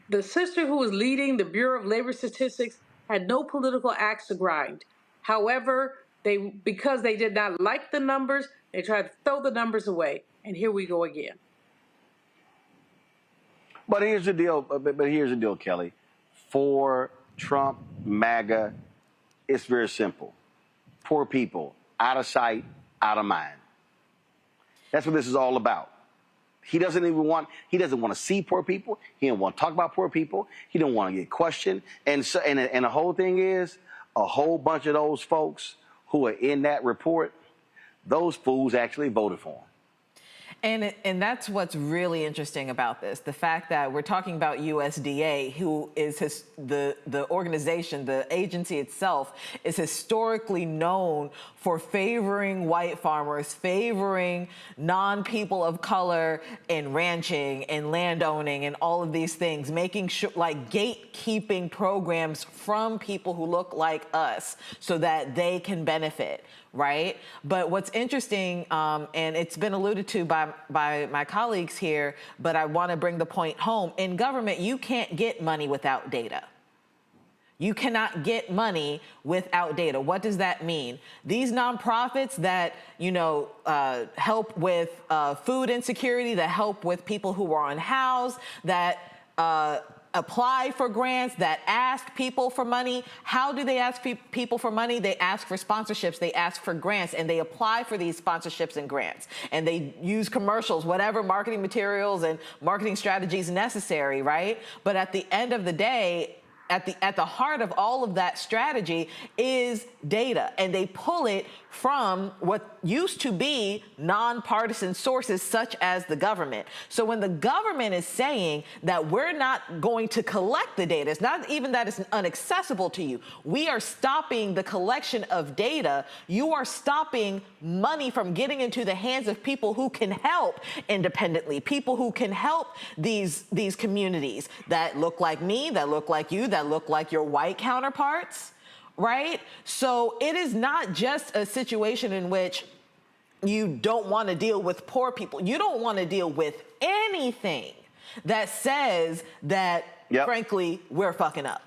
The sister who was leading the Bureau of Labor Statistics had no political axe to grind. However, because they did not like the numbers, they tried to throw the numbers away. And here we go again. But here's the deal. But here's the deal, Kelly. For Trump, MAGA, it's very simple. Poor people, out of sight, out of mind. That's what this is all about. He doesn't want to see poor people. He don't want to talk about poor people. He don't want to get questioned. And so, and the whole thing is, a whole bunch of those folks who are in that report, those fools actually voted for him. And that's what's really interesting about this. The fact that we're talking about USDA, who is the organization, the agency itself, is historically known for favoring white farmers, favoring non-people of color in ranching and landowning and all of these things, making sure, like gatekeeping programs from people who look like us so that they can benefit. Right? But what's interesting, and it's been alluded to by my colleagues here, but I want to bring the point home. In government, you can't get money without data. You cannot get money without data. What does that mean? These nonprofits that, help with food insecurity, that help with people who are unhoused, that apply for grants, that ask people for money. How do they ask people for money? They ask for sponsorships, they ask for grants, and they apply for these sponsorships and grants. And they use commercials, whatever marketing materials and marketing strategies necessary, right? But at the end of the day, at the heart of all of that strategy is data, and they pull it from what used to be nonpartisan sources such as the government. So when the government is saying that we're not going to collect the data, it's not even that it's inaccessible to you. We are stopping the collection of data. You are stopping money from getting into the hands of people who can help independently, people who can help these communities that look like me, that look like you, that look like your white counterparts. Right? So it is not just a situation in which you don't want to deal with poor people. You don't want to deal with anything that says that, frankly, we're fucking up.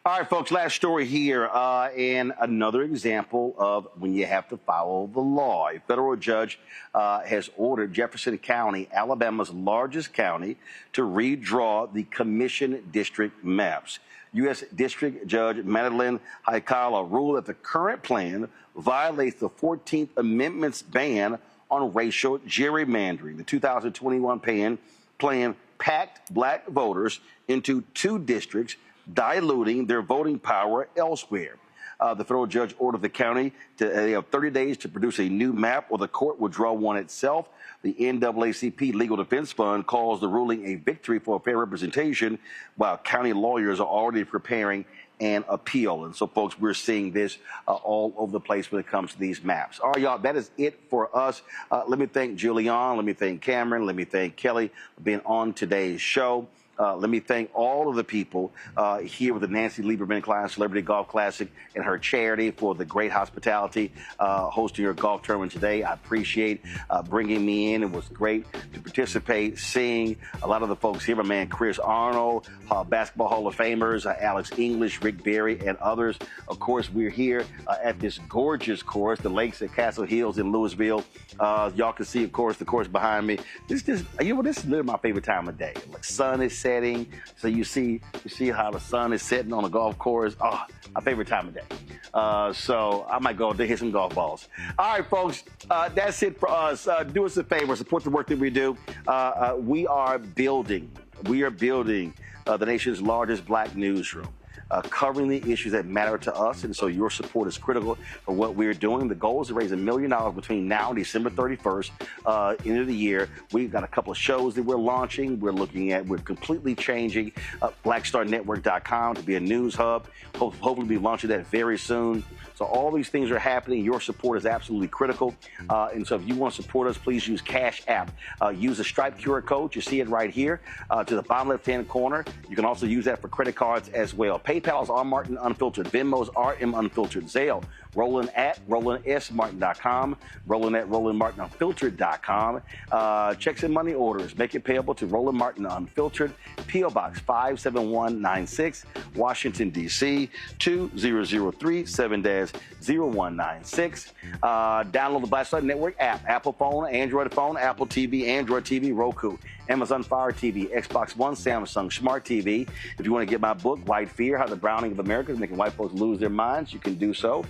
All right, folks, last story here, and another example of when you have to follow the law. A federal judge has ordered Jefferson County, Alabama's largest county, to redraw the commission district maps. U.S. District Judge Madeline Haikala ruled that the current plan violates the 14th Amendment's ban on racial gerrymandering. The 2021 plan packed black voters into 2 districts, diluting their voting power elsewhere. The federal judge ordered the county to they have 30 days to produce a new map, or the court will draw one itself. The NAACP Legal Defense Fund calls the ruling a victory for fair representation, while county lawyers are already preparing an appeal. And so, folks, we're seeing this all over the place when it comes to these maps. All right, y'all, that is it for us. Let me thank Julian. Let me thank Cameron. Let me thank Kelly for being on today's show. Let me thank all of the people here with the Nancy Lieberman Klein Celebrity Golf Classic and her charity for the great hospitality hosting your golf tournament today. I appreciate bringing me in. It was great to participate, seeing a lot of the folks here. My man Chris Arnold, Basketball Hall of Famers, Alex English, Rick Berry, and others. Of course, we're here at this gorgeous course, the Lakes at Castle Hills in Louisville. Y'all can see, of course, the course behind me. This is literally my favorite time of day. Like, sun is setting, so you see how the sun is setting on the golf course. Oh, my favorite time of day. So I might go to hit some golf balls. All right, folks, that's it for us. Do us a favor, support the work that we do. We are building the nation's largest black newsroom, covering the issues that matter to us, and so your support is critical for what we're doing. The goal is to raise $1 million between now and December 31st, end of the year. We've got a couple of shows that we're launching. We're completely changing blackstarnetwork.com to be a news hub. Hopefully be launching that very soon. So all these things are happening. Your support is absolutely critical. And so if you want to support us, please use Cash App. Use the Stripe QR code. You see it right here to the bottom left-hand corner. You can also use that for credit cards as well. PayPal is R Martin Unfiltered. Venmo is RM Unfiltered. Zelle, Roland at RolandSMartin.com. Roland at RolandMartinUnfiltered.com. Checks and money orders. Make it payable to Roland Martin Unfiltered. P.O. Box 57196, Washington, D.C. 20037-0196. Download the Black Star Network app. Apple phone, Android phone, Apple TV, Android TV, Roku, Amazon Fire TV, Xbox One, Samsung Smart TV. If you want to get my book, White Fear, How the Browning of America is Making White Folks Lose Their Minds, you can do so.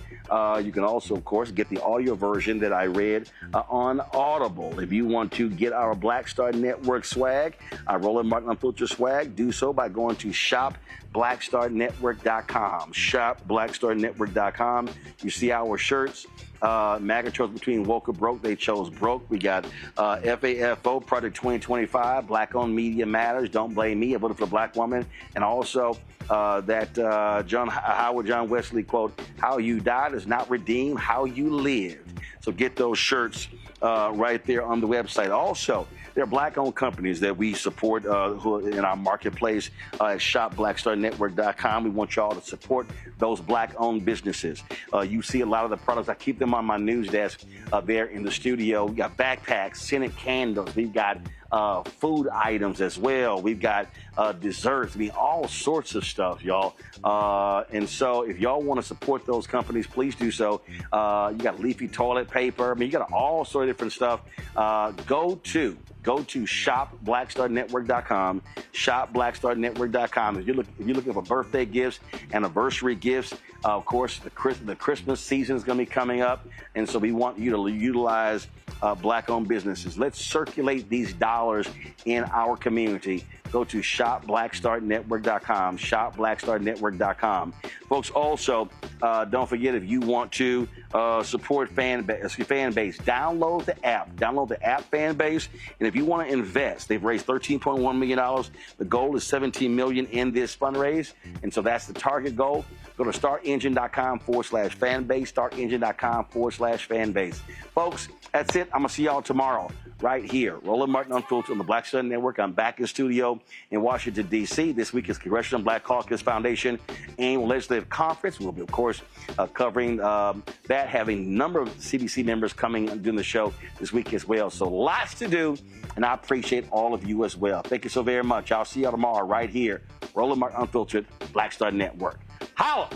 You can also, of course, get the audio version that I read on Audible. If you want to get our Black Star Network swag, our Roland Martin Unfiltered swag, do so by going to shopblackstarnetwork.com. Shopblackstarnetwork.com. You see our shirts. MAGA chose between woke or broke. They chose broke. We got FAFO, Project 2025, Black-owned media matters. Don't blame me. I voted for a black woman. And also that Howard John Wesley quote, how you died is not redeemed, how you lived. So get those shirts right there on the website. Also, there are black-owned companies that we support who are in our marketplace at shopblackstarnetwork.com. We want y'all to support those black-owned businesses. You see a lot of the products. I keep them on my news desk there in the studio. We got backpacks, scented candles. We've got food items as well. We've got desserts. I mean, all sorts of stuff, y'all. And so if y'all want to support those companies, please do so. You got leafy toilet paper. I mean, you got all sorts of different stuff. Go to shopblackstarnetwork.com, shopblackstarnetwork.com. If you're looking for birthday gifts, anniversary gifts, of course, the Christmas season is going to be coming up, and so we want you to utilize black-owned businesses. Let's circulate these dollars in our community. Go to shopblackstarnetwork.com, shopblackstarnetwork.com. Folks, also, don't forget, if you want to support fan base, download the app. Download the app Fan Base. And if you want to invest, they've raised $13.1 million. The goal is $17 million in this fundraise. And so that's the target goal. Go to startengine.com/fanbase, startengine.com/fanbase. Folks, that's it. I'm going to see y'all tomorrow right here. Roland Martin Unfiltered on the Black Star Network. I'm back in studio in Washington, D.C. This week is Congressional Black Caucus Foundation Annual Legislative Conference. We'll be, of course, covering that, having a number of CBC members coming and doing the show this week as well. So lots to do, and I appreciate all of you as well. Thank you so very much. I'll see y'all tomorrow right here. Roland Martin Unfiltered, Black Star Network. Holla!